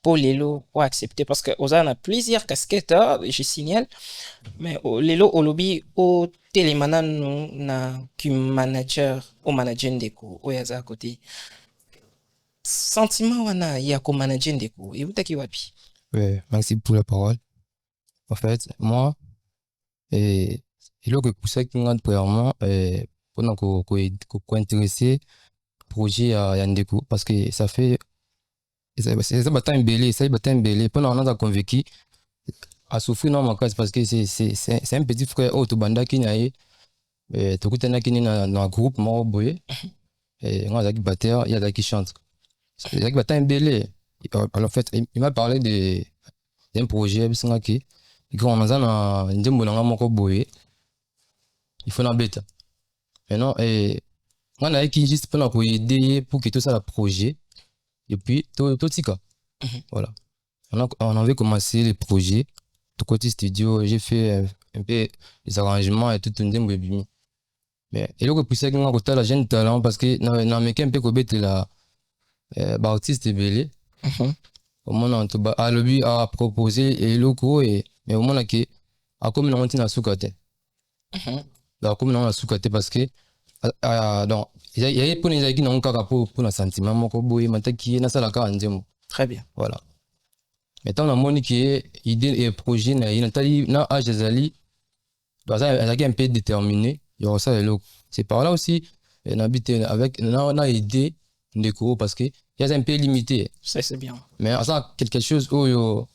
pour lelo ou accepter parce que oza na plusieurs casquettes, je signale, mais lelo olobi o télémana na qui manager au manager Ndeko o yaza à côté. Sentiment wana ya ko manager Ndeko et utaki wapi? Oui, merci pour la parole. En fait, moi, et là que pour ça qui m'a premièrement, pendant qu'on intéressé projet à Yandeko, parce que ça fait, ça battant un belé, pendant on a convaincu à souffrir dans ma case parce que c'est un petit frère au Tobanda qui n'a eu, tout le temps qui est dans un groupe, moi, boy, et on a qui batteur, il y a qui chante. Il y a qui battant un belé. Alors, en fait, il m'a parlé d'un projet, qui quand on a un ndembo na moko boye il faut na beta maintenant on a qui juste pour aider pour que tout ça le projet et puis tout tika voilà on avait commencé le projet tout côté studio j'ai fait un peu les arrangements et tout ndembo bimi mais et là que pour ça qu'on a la jeune talent parce que na meka un peu ko beta la artiste belé au moment on a lobby a proposé et loko et mais au moment que a comme on tient à soukate donc comme on a soukate parce que donc il y a pour les qui n'ont pas pour un sentiment moko boy maintenant qui na sala ka ndemo très bien voilà maintenant on a moni qui idée et projet na tali na âge zali donc ça elle a un peu déterminé il y aura ça c'est par là aussi on habite avec na idée Ndeko parce que il y a un peu limité ça c'est bien mais ça quelque chose sur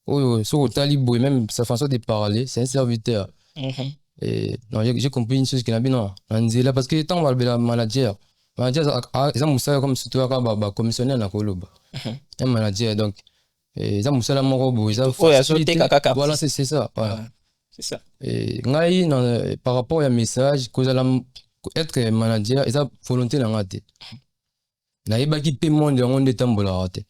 le talibou et même sa façon de parler c'est un serviteur et non j'ai compris une chose qui n'a bien non là parce que tant on va le manager ils ont ça comme si tu as commissionnaire na koloba un manager donc ils ont ça la morobo ils ont voilà c'est ça voilà c'est ça et ngai par rapport au message que être manager ils ont volonté na ngate na yebaki pe monde de tambola raté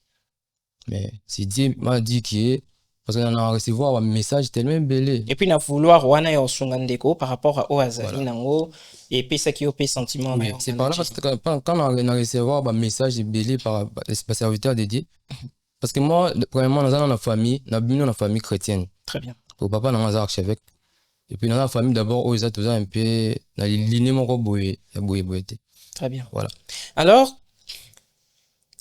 mais c'est Dieu m'a dit qui parce qu'on a recevoir un message tellement belé et puis na vouloir wana yo sunga Ndeko par rapport à Oazali nango et puis ça qui au sentiment oui, c'est par là parce que quand on a recevoir un message belé par serviteur de Dieu parce que moi premièrement dans la famille dans la famille chrétienne très bien pour papa dans un archevêque et puis dans la famille d'abord aux autres un peu dans ligne mon boye boye très bien voilà alors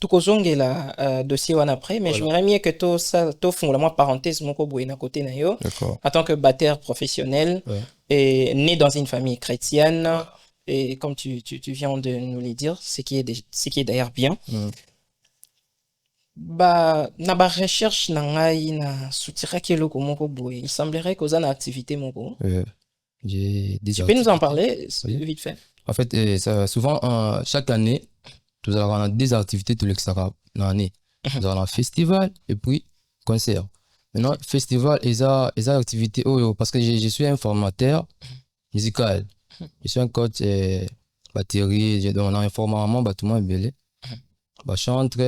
tokozongela dossier wana après, mais j'aimerais mieux que to font la parenthèse moko boye na côté na yo. D'accord. En tant que batteur professionnel et né dans une famille chrétienne et comme tu viens de nous le dire, ce qui est d'ailleurs bien. Na ba recherche na ngai na soutiraki eloko moko boye. Il semblerait que na activité moko. Tu peux nous en parler vite fait? En fait, souvent, chaque année, nous avons des activités de l'extérieur dans l'année. Nous avons un festival et puis concert. Maintenant, festival et ça activité, parce que je suis un formateur musical. Je suis un coach batterie, on a un format tout le monde chante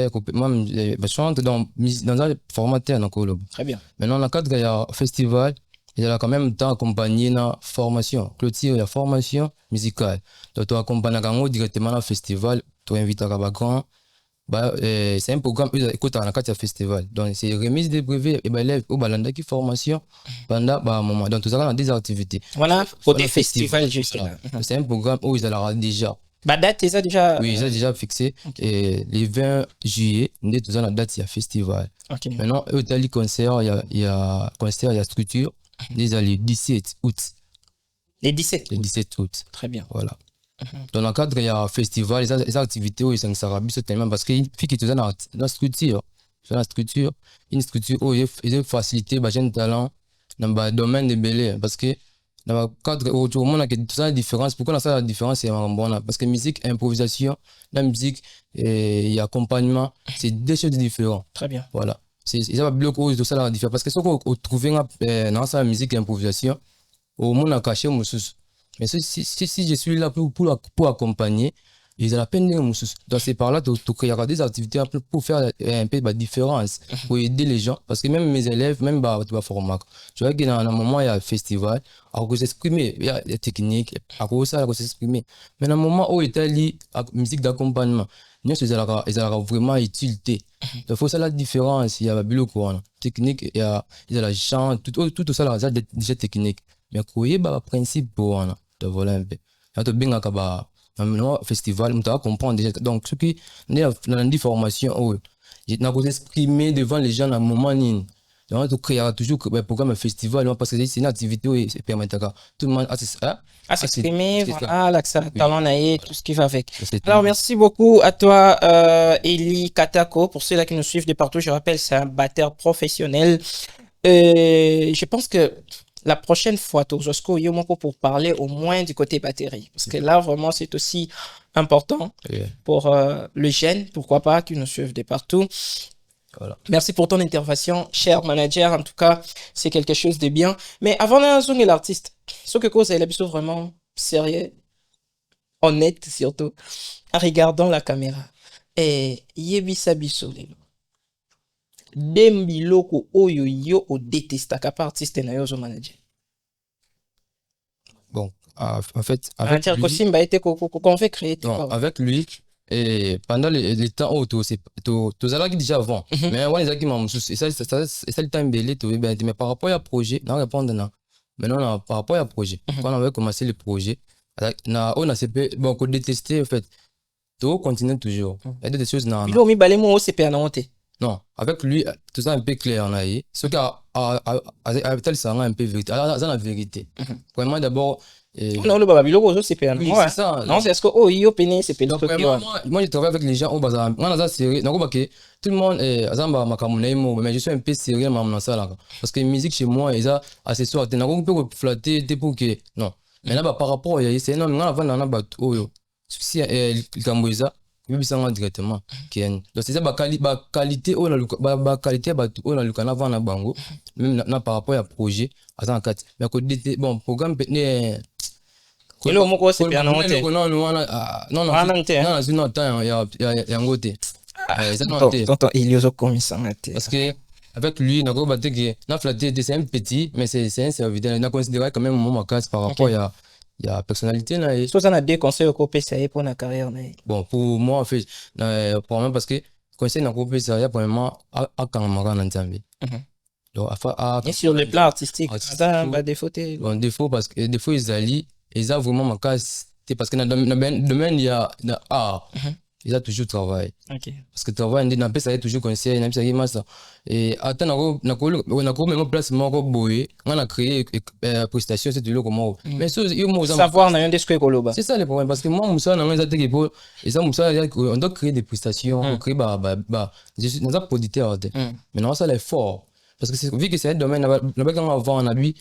dans un formateur. Très bien. Maintenant, dans le cadre du festival, il y a quand même temps accompagné dans formation. Clôture, il y a formation musicale. Donc, tu accompagnes directement dans le festival, tu invites à grand. C'est un programme qui est dans le cadre du festival. Donc, c'est remise des brevets et élèves au balanda qui formation pendant un moment. Donc, tout ça dans des activités. Voilà, côté festival, juste là. C'est un programme où ils ont déjà. Date, ils ont déjà. Oui, ils ont déjà fixé. Et le 20 juillet, nous avons la date, il y a festival. Maintenant, il y a concert, il y a structure. Déjà le 17 août. Les 17 Le 17 août. Très bien. Voilà. Dans le cadre, il y a un festival, les activités où ils sont tellement parce qu'il faut que tu aies une structure. Une structure où ils ont facilité les jeunes talents dans le domaine de Belé. Parce que dans le cadre où tout le monde a une différence. Pourquoi la différence c'est bon? Parce que musique, improvisation, la musique et accompagnement, c'est deux choses différentes. Très bien. Voilà. C'est ça bloquer tout ça la différence parce que ce qu'on trouve dans sa musique improvisation au monde a caché mais si je suis là pour accompagner ils ont la peine de donc c'est par là tu créer des activités pour faire un peu de différence pour aider les gens parce que même mes élèves même tu vas former tu vois que dans un moment il y a un festival à cause s'exprimer il y a des techniques à cause ça à s'exprimer mais dans un moment où il y a la musique d'accompagnement ils ont vraiment utilité. Il faut ça la différence. Il y a le courant technique, il y a la chant, tout ça là, déjà technique. Mais quoi, il y a un principe pour de voler un peu. Il y a bien un festival, on comprendre déjà. Donc, ce qui est dans la formation, j'ai exprimé devant les gens à un moment. Donc, tu crées toujours un programme festival parce que c'est une activité qui permet à tout le monde à s'exprimer, voilà, l'accès talent naïe, tout ce qui va avec. Alors, merci beaucoup à toi, Eli Katako. Pour ceux-là qui nous suivent de partout, je rappelle, c'est un batteur professionnel. Je pense que la prochaine fois, Tozosko Yomoko pour parler au moins du côté batterie. Parce que là, vraiment, c'est aussi important pour le jeune, pourquoi pas, qui nous suivent de partout. Voilà. Merci pour ton intervention, cher manager. En tout cas, c'est quelque chose de bien. Mais avant de l'artiste, ce que cause est l'habitude vraiment sérieux, honnête surtout, en regardant la caméra. Et yebisa biso lelo. Dembiloko oyo yo o détesta kapa artiste na yo zo manager. Bon, en fait, avec lui. Et pendant les temps où tu as déjà avant, mais on les a c'est ça le temps belé, mais par rapport à projet, non répondre non. Maintenant par rapport à projet, quand on avait commencé le projet, on a bon qu'on détestait en fait, tu continues toujours. Il y a des choses non. Il a mis balé moi c'est pas honte. Non, avec lui tout ça un peu clair on a eu. Ce qu'a avec tel ça un peu vérité. Alors ça la vérité. Vraiment d'abord non, le babylone, c'est pas oui, c'est ça. Non, c'est est-ce que il péné, c'est pas moi, je travaille avec les gens au bazar. Moi, dans série, donc tout le monde est azamba makamunaimo, mais je suis un peu sérieux dans ça là. Parce que la musique chez moi, ils ont accessoires. Tu n'as pas pu flatter, t'es pour que non. Mais là, par rapport à c'est non, on a avant dans la oh si le Cambouisa, il peut s'en directement. Donc c'est ça la qualité oh la qualité oh la lucana avant la bango. Même par rapport à projet, à 4. Mais côté bon programme il au moko c'est bien non il y a comme ça parce que avec lui n'a pas que n'a flatté c'est un petit mais c'est un serviteur n'a considéré quand même mon casse par rapport il y a personnalité là et ça n'a des conseils au PCA pour la carrière bon pour moi en fait probablement parce que conseil n'a pas PCA premièrement à Kanamara dans Zambie donc et sur le plan artistique ça va défaut bon défaut parce que défaut ils allient et ça vraiment ma casse c'est parce que dans le domaine il y a art ils ont toujours travaillé. Ok. Parce que travail ndi na pesa toujours conseil na pesa masa et ata na ko même place moko boye on a créé prestation c'est toujours comment mais ça yo mo savoir na yonde ce koloba. C'est ça le problème parce que moi musa na ngeza teke po et ça musa on doit créer des prestations on crée je suis dans un producteur mais non ça l'effort parce que c'est vu que c'est un domaine na ba quand avant na lui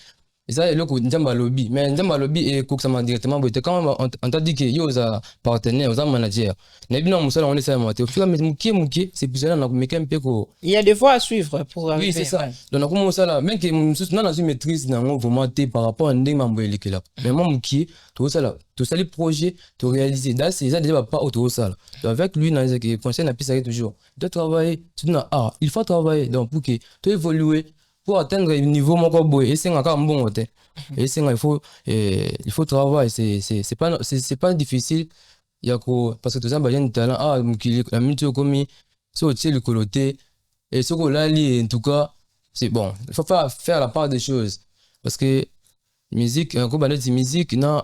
et ça le coup njamba lobby mais njamba lobby et cook ça directement boite quand même on t'a dit que yo za partenaire za manager na bino musala on essaie monter au fur et à mesure mukie c'est plus là na meka un peu ko il y a des voies à suivre pour arriver. Oui c'est ça donc comme musala même que mususu na na maîtrise na ngo vraiment par rapport à ndenge mambo elekela mais moi mukie tout ça les projets to réaliser là c'est ça déjà pas autour ça avec lui dans les conseils na pisa toujours de travailler tu na il faut travailler donc pour que tu évoluer pour atteindre le niveau moko boy et c'est encore bon côté et c'est il faut travailler c'est pas difficile il y a quoi parce que tout ça bah j'ai talent mukili la minute comme c'est au le coloté et ce qu'on là en tout cas c'est bon il faut faire la part des choses parce que musique comme bah dit musique non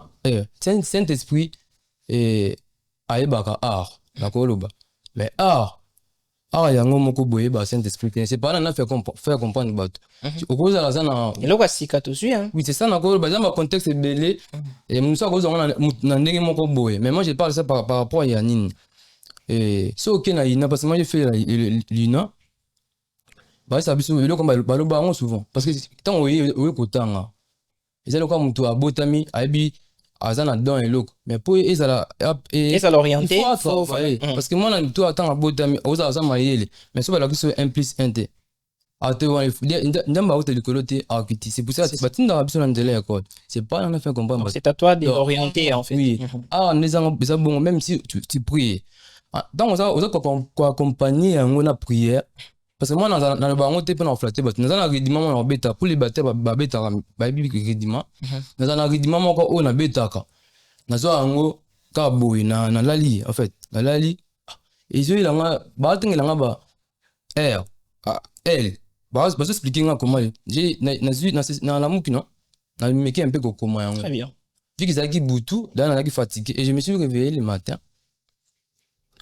Saint esprit et aibaka art la koloba mais art yango moko boye ba Saint esprit c'est pas là faire comprendre bato au cause la sana et là sika to suis hein oui c'est ça na ko ba dans contexte belé et musa cause on na ndenge moko boye mais moi je parle ça par rapport à Yanine et c'est OK na ina parce que moi j'ai fait l'ina ba ça biso le comme ba on souvent parce que tant oui kotanga et c'est le cas mutu abotami aibi azana dans et look mais pour ezala orienté parce que moi na tout attend abotami oza za mayele mais so ba la kiso 1+1 te ate wa ndamba auto de coloté architecte c'est pour ça batinda biso na ndele école c'est pas on a fait comprendre c'est à toi d'orienter en fait oui les gens bon même si tu pries donc on accompagner en na prière parce que moi dans le bango te pena flatter parce que dans un rédiment on beta pour les bater ba beta ba bibi rédiment dans un rédiment moko on a beta ka nazo ango ka boy na lali en fait na lali et je il nga ba tinga nga ba r l ba expliquer nga comment j'ai na la muki non na meki un peu comment yango très bien vu qu'ils a qui boutou là on a qui fatigué et je me suis réveillé le matin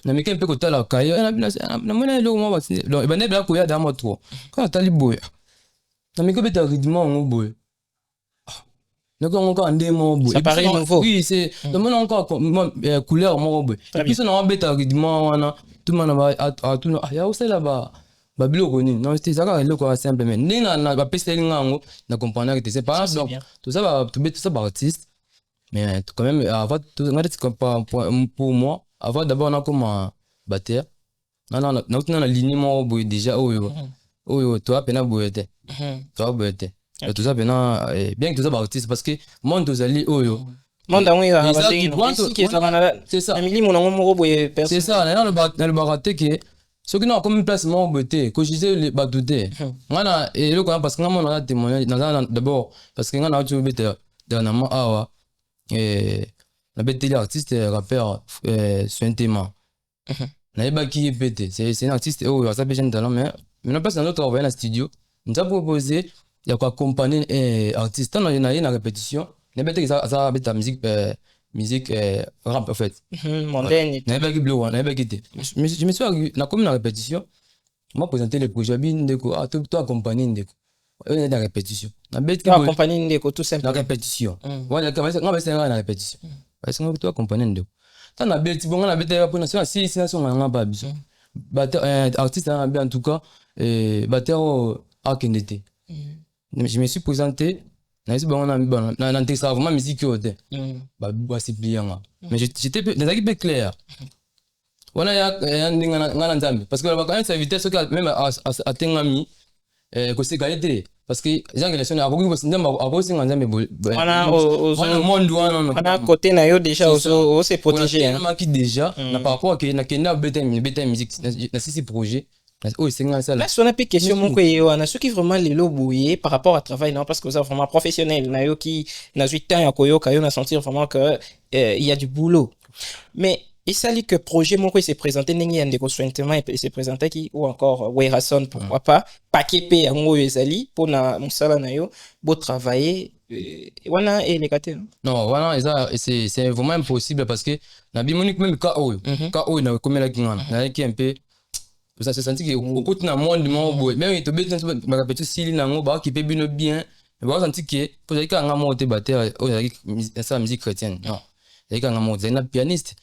na meki un peu kotala kayo na mona lo mo ba donc ba ne bla ko ya da mo trop quand tali boy na meki beta rythme ngo boy na ko encore ande mo boy ça paraît nouveau oui c'est le monde encore couleur mo boy et puis ça na beta rythme wana tout le monde ba tout ya aussi là ba biloko ni non c'était ça le quoi simple mais na ba pester ngango na comprendre que c'est pas donc tout ça va tout ça ba artiste mais quand même avant tout pour moi avant d'abord on a comme batteur non na ligne mo boy déjà toi pena boyete toi boyete tout ça pena bien que tout ça ba artiste parce que monde aux alliés monde en c'est ça c'est ça là le baraté que ce qui n'a comme place mo beauté que je disais les batouté ngana et le quoi parce que ngana on a témoigné d'abord parce que ngana tu bete dernièrement awa la bête artiste rappeur Suentema na ba qui pété c'est un artiste ça peut jeune talent mais maintenant passe dans notre travail dans studio nous a proposé il y a quoi accompagner artiste dans une répétition na bête ça bête musique rap en fait mondaine na ba qui bleu na ba qui je me suis na comme une répétition moi présenter les projets bien ndeko toi accompagner ndeko on est dans répétition na bête qui accompagner ndeko tout simplement la répétition voilà quand on va faire la répétition parce que toi accompagner ndeko tant na bête bon na bête pour nation si nation nga ba biso batteur artiste en tout cas batteur akendete je me suis présenté na bon na ça vraiment musique yote ba siplianga mais j'étais dans équipe clair wana ya ndinga ngana nzambe parce que ba quand invité ce que même à tengami ko se galete parce que gens qui sont à beaucoup de ndamba à beaucoup nzambe on monde on a côté na yo déjà on se protéger hein qui déjà na par rapport que na kenda beta musique na six projet c'est ça là on a plus question mon ko na ceux qui vraiment les loboyer par rapport à travail non parce que ça vraiment professionnel na yo qui na 8 ans ya koyoka yo na sentir vraiment que il y a du boulot mais et ça dit que projet mon s'est présenté n'engi ande ko sointement et s'est présenté qui ou encore Werason pourquoi pas paquet p ngo ezali pour na musala na yo beau travailler wana elekate non wana c'est vraiment impossible parce que na bimonique même ka oyo na komela kingana na qui un peu ça se sentit que au côté na monde boy même to betin ba petit sili nango ba qui peut bino bien mais ba sentir que pour ça nga monter batteur ça musique chrétienne non ça nga monter na pianiste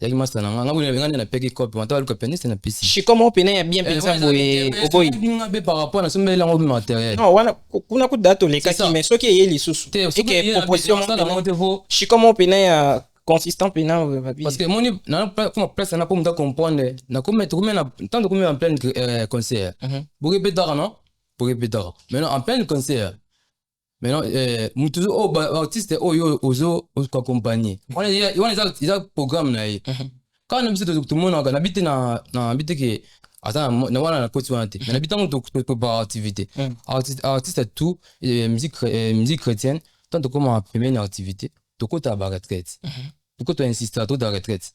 yaki master nga ngana na peki copie on t'a pianiste na PC je comment pena ya bien pensa boye oboy nga be par rapport na sombela ngo matériel non wana kuna ku dato le kaki mais soki ye lisusu et que proposition na monter vo je comment pena ya consistant pena parce que moni na place na pour me comprendre na comme na tant de comme en plein concert pour répéter non pour répéter maintenant en plein concert maintenant mutu artiste oyo ozo accompagner on est ça programme na quand on visite tout le monde on habite na habite que attends na wana na côté wana na habite on to par activité artiste tout musique chrétienne tant comme en première activité to côté à retraite to côté insister to da retraite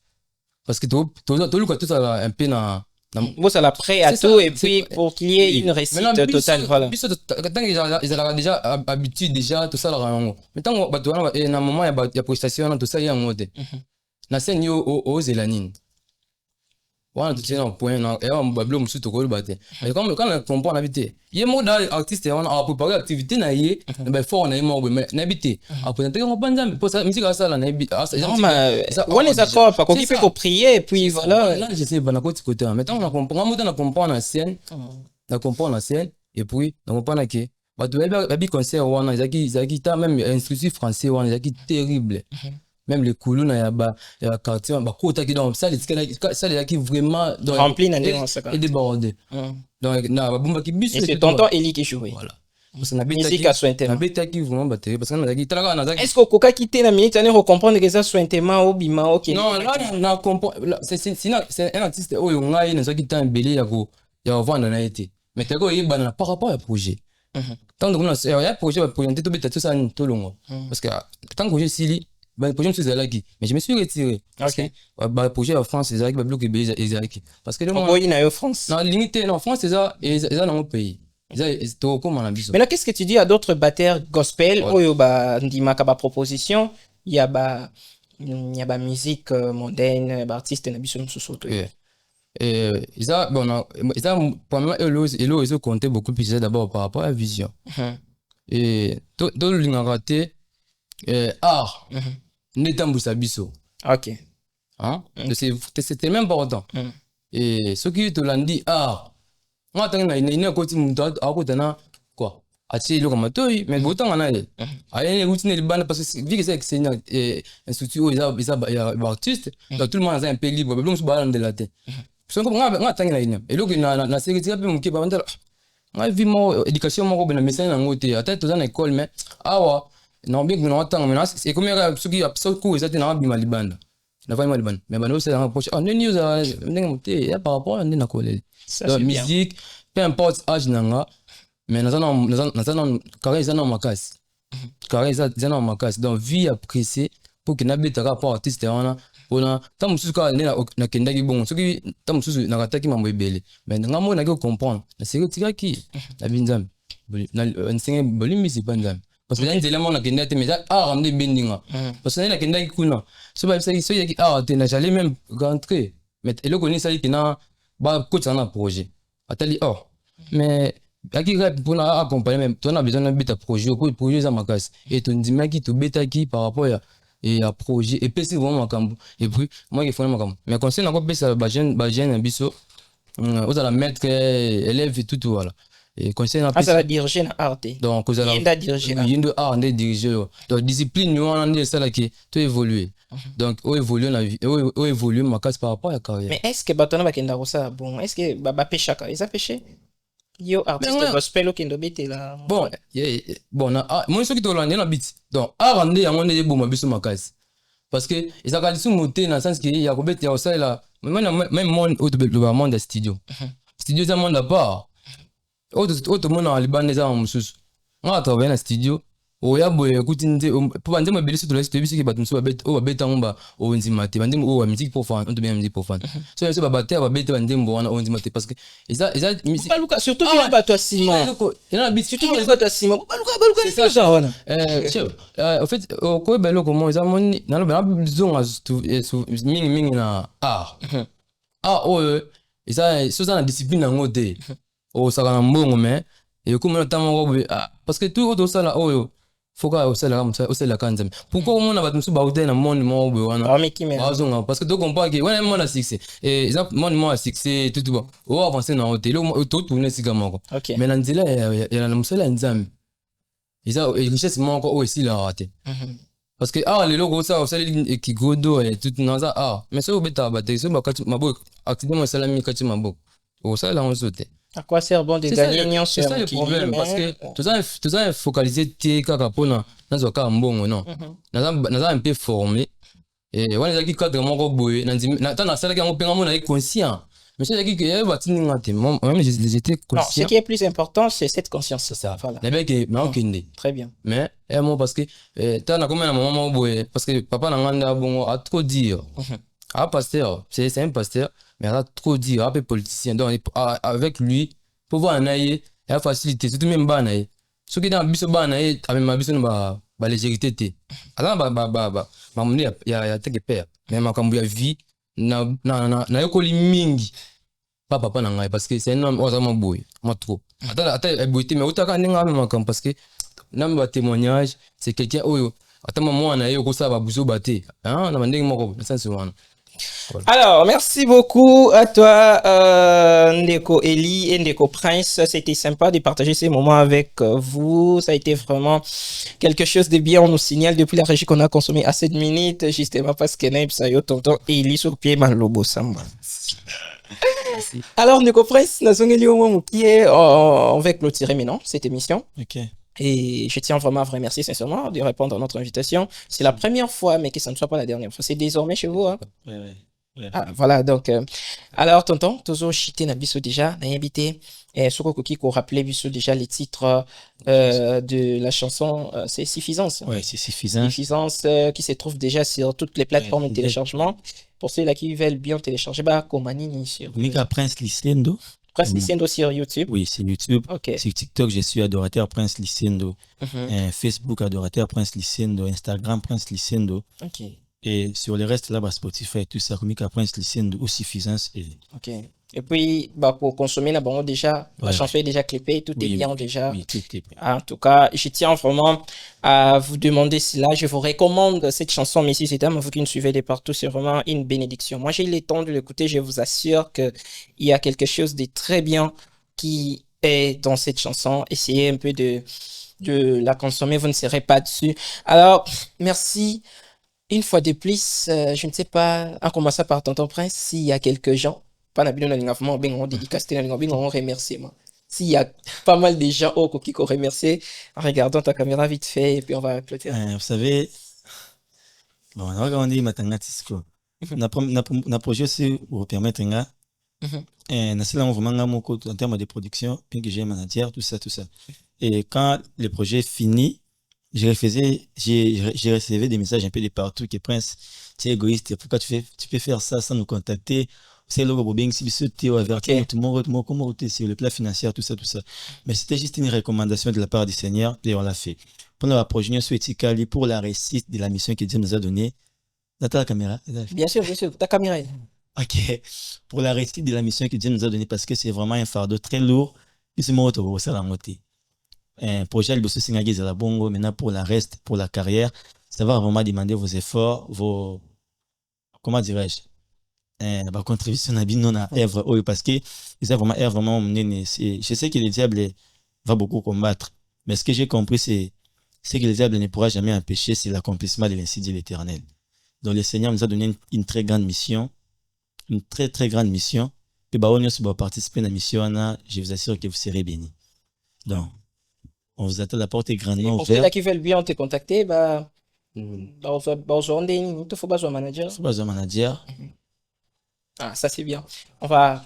parce que to tout ça un peu na vous ça la prêt à tout et puis pour qu'il y ait une réussite totale voilà puis tant ils ont déjà habitué déjà tout ça là mais tant bato wana na moment ya prestation tout ça ya ngode na scène yo aux Elanine wana tu tiens un point na et on bablo musu to ko baté mais quand on comprend on habité yé mo da artiste on a préparé activité na yé ben fort na mo mais na habité après tant on banza pour ça musique ça là na on est d'accord pas qu'on fait pour prier et puis voilà là je sais pas na côté mais tant on comprend na scène na comprend la scène et puis on comprend que bato ba concert wana izaki ta même instructif français wana izaki terrible même les coulons ya quartier ba kota qui dans ça qui vraiment rempli na ndenge ça et débordé donc na ba bomba qui bus et c'est tonton Eli qui jouait voilà parce que na musique à sointement na beta qui vraiment batterie parce que na qui talaka na est-ce que koka quitter na minute année recomprendre que ça sointement au bima OK non là na comprend c'est un artiste oyo ngai na zaki ta mbele ya vendre na été mais tako yebana par rapport à projet tant que on a projet va présenter tout beta tout ça tout long parce que tant que j'ai sili bah projet c'est Zalaki mais je me suis retiré OK bah projet en France c'est Zalaki bah bloqué Zalaki parce que le moi il na France non limité non France c'est ça et ça dans mon pays ça tout comme on a vu mais là qu'est-ce que tu dis à d'autres batteurs gospel oyo ba ndimaka ba proposition il y a ba musique mondaine ba artiste na biso msusu to ça bon ça pour moi ils ont compté beaucoup plus d'abord par rapport à la vision et tout le raté art n'étambusa biso OK hein c'est tellement important et ce qui te l'a dit art moi tant na ina ko ti muto akotana quoi ati lo kama toi mais botanga na ye ayene routine le bande parce que vu que c'est Seigneur institut ils ya artiste donc tout le monde est un peu libre mais bon se balade de la tête parce que nga tangi na ina et lo que na sécurité pe muke ba bandala nga vi mo éducation mo ko na message na ngote ata to na école mais awa non bien que nous entendons maintenant c'est comme ceux qui absolument cool ça t'es bien malibanda na va malibanda mais ben c'est un proche on est news à par rapport à na collège donc musique peu importe âge nanga mais nous carré ça non makasi carré ça non makasi donc vie apprécier pour que na beta rapport artiste on tant mususu ka na kendaki bon soki tant mususu na kataki mambo ebele mais nga mo na ko comprendre na sécurité qui na binzam na enseigner bolimi c'est pas nzam parce que les éléments na kenda te mais a ramené bendinga parce que na kenda kuna so ba ça yaki te na j'allais même rentrer mais et le connait ça qui na ba coach na projet atali mais aki rap pour na accompagner même tu as besoin d'un beta projet pour projet ça makasi et tu dis maki tu beta qui par rapport à projet et puis c'est vraiment makambo et puis moi il faut makambo mais conseil na ko pesa ba jeune biso vous allez mettre élève et tout voilà et conseil na ça va diriger na art donc vous allez diriger art diriger donc discipline nous on est ça là qui tu évoluer donc on évolue la vie on évolue makasi par rapport à carrière mais est-ce que batona ba kenda ça bon est-ce que ba pêchaka ils a pêché yo artiste gospel qui ndo bete là bon moi ce qui te l'a na beat donc art ndé yango ndé bon mabiso makasi parce que ils a kalisu monter dans sens que ya ko bete ya ça là même monde au monde de studio c'est un monde à part autre monde en Liban les gens mususu on a travaillé dans studio oya boye kuti nde po bande mo belisi to la to bisiki batumso babet o babeta ngomba o nzimate bande o wa musique pour fan on te bien musique pour fan so so babate babeta bande mbo wana o nzimate parce que eza musique baluka surtout que ba toi Simon ina bit surtout que toi Simon baluka c'est ça wana chef en fait ko belo comment eza moni na lo ba zonga mingi na eza so ça na discipline ngo te o saka na mbongo mais et comme na tamo parce que tout au ça là faut que aussi la kanzam pourquoi on a battu sur baudé dans monde mo wana parce que donc on parle que ouais mon a succès et exemple mon a succès tout bon on va avancer dans hôtel tout tourner si gamin mais dans là il y a la musela nzam isa richesse mon encore aussi la raté parce que les logos ça aussi qui godo et tout dans ça mais ça beta battre ça mabok accident moi salami kati mabok au ça là on saute. À quoi sert bon de gagner c'est ça le problème parce que tout ça focaliser tie kaka pona nazo ka mbongo non naza un peu formé et wana zaki cadre moko boye na tana sala ki ngopenga mona conscient mais c'est qui que va tini ngate même j'étais conscient. Ce qui est plus important c'est cette conscience ça voilà. Les mecs mais okende très bien mais moi parce que tana comme na maman boye parce que papa na nganda bongo a trop dire pasteur c'est un pasteur mais il a trop dit un peu politicien donc avec lui pour voir un aïe il a facilité surtout même banaï ce qui dans biso banaï avec ma biso ba légèreté té alors il y a tes père mais ma kambu ya vie na yokoli mingi papa na ngai parce que c'est un homme vraiment boy moi trop attends boyté mais autant ninga ma kam parce que na ba témoignage c'est quelqu'un oyo attends moi na yoko ça ba buso baté hein na mandingi moko ça c'est one. Alors, merci beaucoup à toi, Ndeko Eli et Ndeko Prince. C'était sympa de partager ces moments avec vous. Ça a été vraiment quelque chose de bien. On nous signale depuis la régie qu'on a consommé à 7 minutes, justement parce que Naïb Sayo, tonton Eli sur pied, Malobo Samba. Alors, Ndeko Prince, on va clôturer maintenant cette émission. Ok. Et je tiens vraiment à vous remercier sincèrement de répondre à notre invitation. C'est la première fois, mais que ça ne soit pas la dernière fois. C'est désormais chez vous, hein? Ouais. Ah, voilà, donc, alors, tonton, toujours chité na biso déjà, na invité, et Soko qui qu'on rappelait biso déjà les titres, de la chanson, c'est Suffisance. Ouais, c'est Suffisance. Suffisance, qui se trouve déjà sur toutes les plateformes de téléchargement. Pour ceux-là qui veulent bien télécharger, bah, Komani sur. Mika Prince Lissendo. Prince Lissendo sur YouTube. Oui, c'est YouTube. Ok. Sur TikTok, je suis Adorateur Prince Lissendo. Facebook, Adorateur Prince Lissendo. Instagram, Prince Lissendo. Ok. Et sur le reste, là, Spotify, tout ça, Mika Prince Lissendo, ou Suffisance. Ok. Et puis, bah, pour consommer, là, bon, déjà, la chanson est déjà clippée, tout est bien déjà. Oui, tout est bien. En tout cas, je tiens vraiment à vous demander cela. Je vous recommande cette chanson, Messieurs et Dames, vous qui nous suivez de partout, c'est vraiment une bénédiction. Moi, j'ai eu le temps de l'écouter, je vous assure qu'il y a quelque chose de très bien qui est dans cette chanson. Essayez un peu de la consommer, vous ne serez pas dessus. Alors, merci. Une fois de plus, je ne sais pas, en commençant par Tonton Prince, s'il y a quelques gens, pas on dédicace, on remercie. S'il y a pas mal de gens qui ont remercié, en regardant ta caméra vite fait, et puis on va clôturer. Vous savez, bon, on va regarder maintenant Tisco. Na projet aussi pour permettre na cela vraiment en termes de production, bien que j'ai un manager, tout ça. Et quand le projet est fini, j'ai recevais des messages un peu de partout que Prince, tu es égoïste, pourquoi tu peux faire ça sans nous contacter? C'est le robot bien si tu es averti, comment tu es sur le plan financier, tout ça. Mais c'était juste une recommandation de la part du Seigneur et on l'a fait. Pendant la projet, pour la réussite de la mission que Dieu nous a donnée, dans ta caméra? Bien sûr, ta caméra. Ok. Pour la réussite de la mission que Dieu nous a donnée, parce que c'est vraiment un fardeau très lourd, puis c'est moi au ça la moitié. Un projet de Singagis à la Bongo, maintenant pour la reste, pour la carrière, ça va vraiment demander vos efforts, comment dirais-je, ma contribution à bien œuvre, parce que ils ont vraiment mené. Je sais que le diable va beaucoup combattre, mais ce que j'ai compris, c'est que le diable ne pourra jamais empêcher, c'est l'accomplissement de l'insigne de l'Éternel. Donc le Seigneur nous a donné une très grande mission, une très très grande mission. Et si vous participez à la mission, je vous assure que vous serez bénis. Donc, on vous attend, la porte est grandement ouverte. Pour ceux qui veulent bien te contacter, il faut un manager. Ah, ça c'est bien. On va,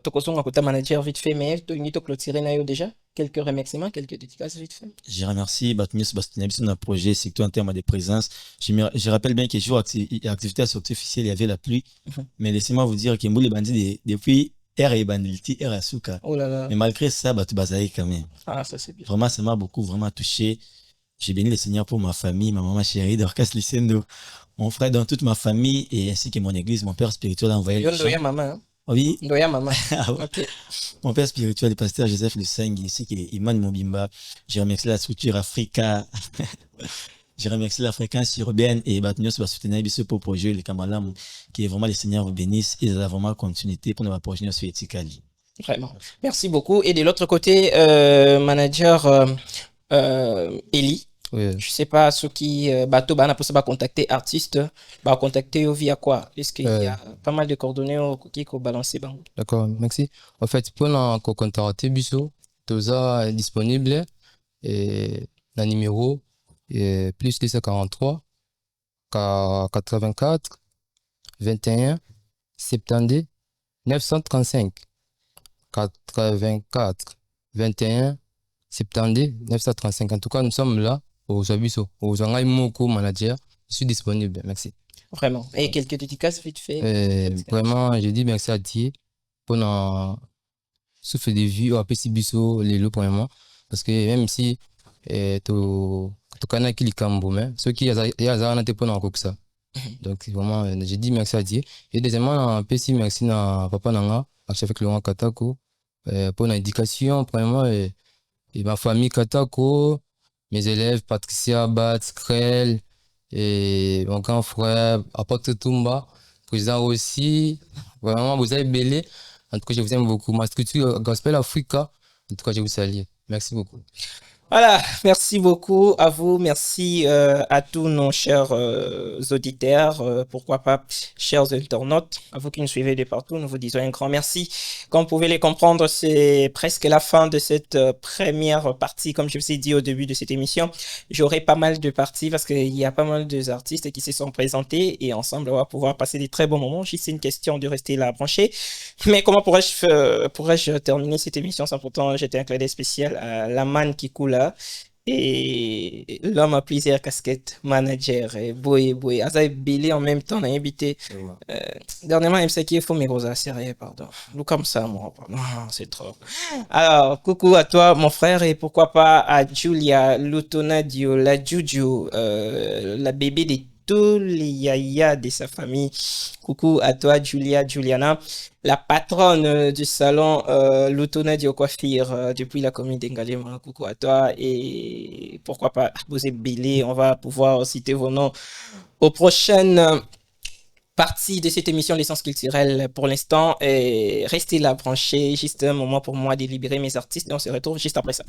Tokoson, côté manager vite fait, mais tu as clôturer Nayo déjà. Quelques remerciements, quelques dédicaces vite fait. Je remercie Batmius Bastien sur notre projet, surtout en termes de présence. Je rappelle bien que jour activité à sortie officielle, il y avait la pluie. Mais laissez-moi vous dire que les bandits depuis R et Bandilti, R à Souka. Oh là là. Mais malgré ça, Batu Bazaï quand même. Ah, ça c'est bien. Vraiment, ça m'a beaucoup vraiment touché. J'ai béni le Seigneur pour ma famille, ma maman chérie d'Orcas Lycendo, mon frère dans toute ma famille et ainsi que mon église, mon père spirituel a envoyé Yo, le chant. Ndoya maman. Hein? Oui. Ndoya maman. Ah ouais. Ok. Mon père spirituel, le pasteur Joseph Luseng, ainsi que Iman Mobimba. J'ai remercié la structure Africa. J'ai remercié la fréquence urbaine et Batnios va soutenir ce pour projet, le Kamalam, qui est vraiment le Seigneur vous bénisse et la vraiment continuité pour notre projet sur Etikali. Vraiment. Merci beaucoup. Et de l'autre côté, manager Eli. Oui. Je sais pas ceux qui bateau bah pas contacter artiste bah contacter via quoi est-ce qu'il y a pas mal de coordonnées au qui qu'on balancer bon. D'accord, merci. En fait, pour nous contacter biso, tout ça est disponible et le numéro est plus 243 84 21 70 935 84 21 70 935. En tout cas, nous sommes là aux Abisso, aux Angaï Moko manager. Je suis disponible. Merci. Vraiment. Et quelques dédicaces vite fait. Vraiment, je dis merci à Dieu pour notre souffle de vie au APC Bisso, les lots premièrement. Parce que même si tu connais qui les cambo, mais ceux qui ont été pour nous ça. Donc vraiment, je dis merci à Dieu. Et deuxièmement, APC, merci à Papa Nanga, à chef Laurent Katako, pour l'éducation, premièrement, et ma famille Katako, mes élèves Patricia, Bat, Krell, et mon grand frère Apote Tumba, président aussi. Vraiment, vous avez belé. En tout cas, je vous aime beaucoup. Ma structure Gospel Africa, en tout cas, je vous salue. Merci beaucoup. Voilà, merci beaucoup à vous, merci à tous nos chers auditeurs, pourquoi pas chers internautes, à vous qui nous suivez de partout, nous vous disons un grand merci. Comme vous pouvez les comprendre, c'est presque la fin de cette première partie, comme je vous ai dit au début de cette émission. J'aurai pas mal de parties parce qu'il y a pas mal d'artistes qui se sont présentés et ensemble on va pouvoir passer des très bons moments. Juste une question de rester là branché. Mais comment pourrais-je terminer cette émission sans pourtant jeter un clin d'œil spécial à la manne qui coule et l'homme a plusieurs casquettes, manager et boy asa belé en même temps on a invité dernièrement il qui faut mes rosas sérieux pardon nous comme ça moi pardon c'est trop. Alors coucou à toi mon frère et pourquoi pas à Julia Lutonadio la Juju la bébé des tous les yaya de sa famille. Coucou à toi, Juliana, la patronne du salon Lutona Dio Coiffure depuis la commune d'Engalema. Coucou à toi et pourquoi pas vous êtes Billy, on va pouvoir citer vos noms aux prochaines parties de cette émission L'essence culturelle. Pour l'instant, restez là branchés, juste un moment pour moi de libérer mes artistes et on se retrouve juste après ça.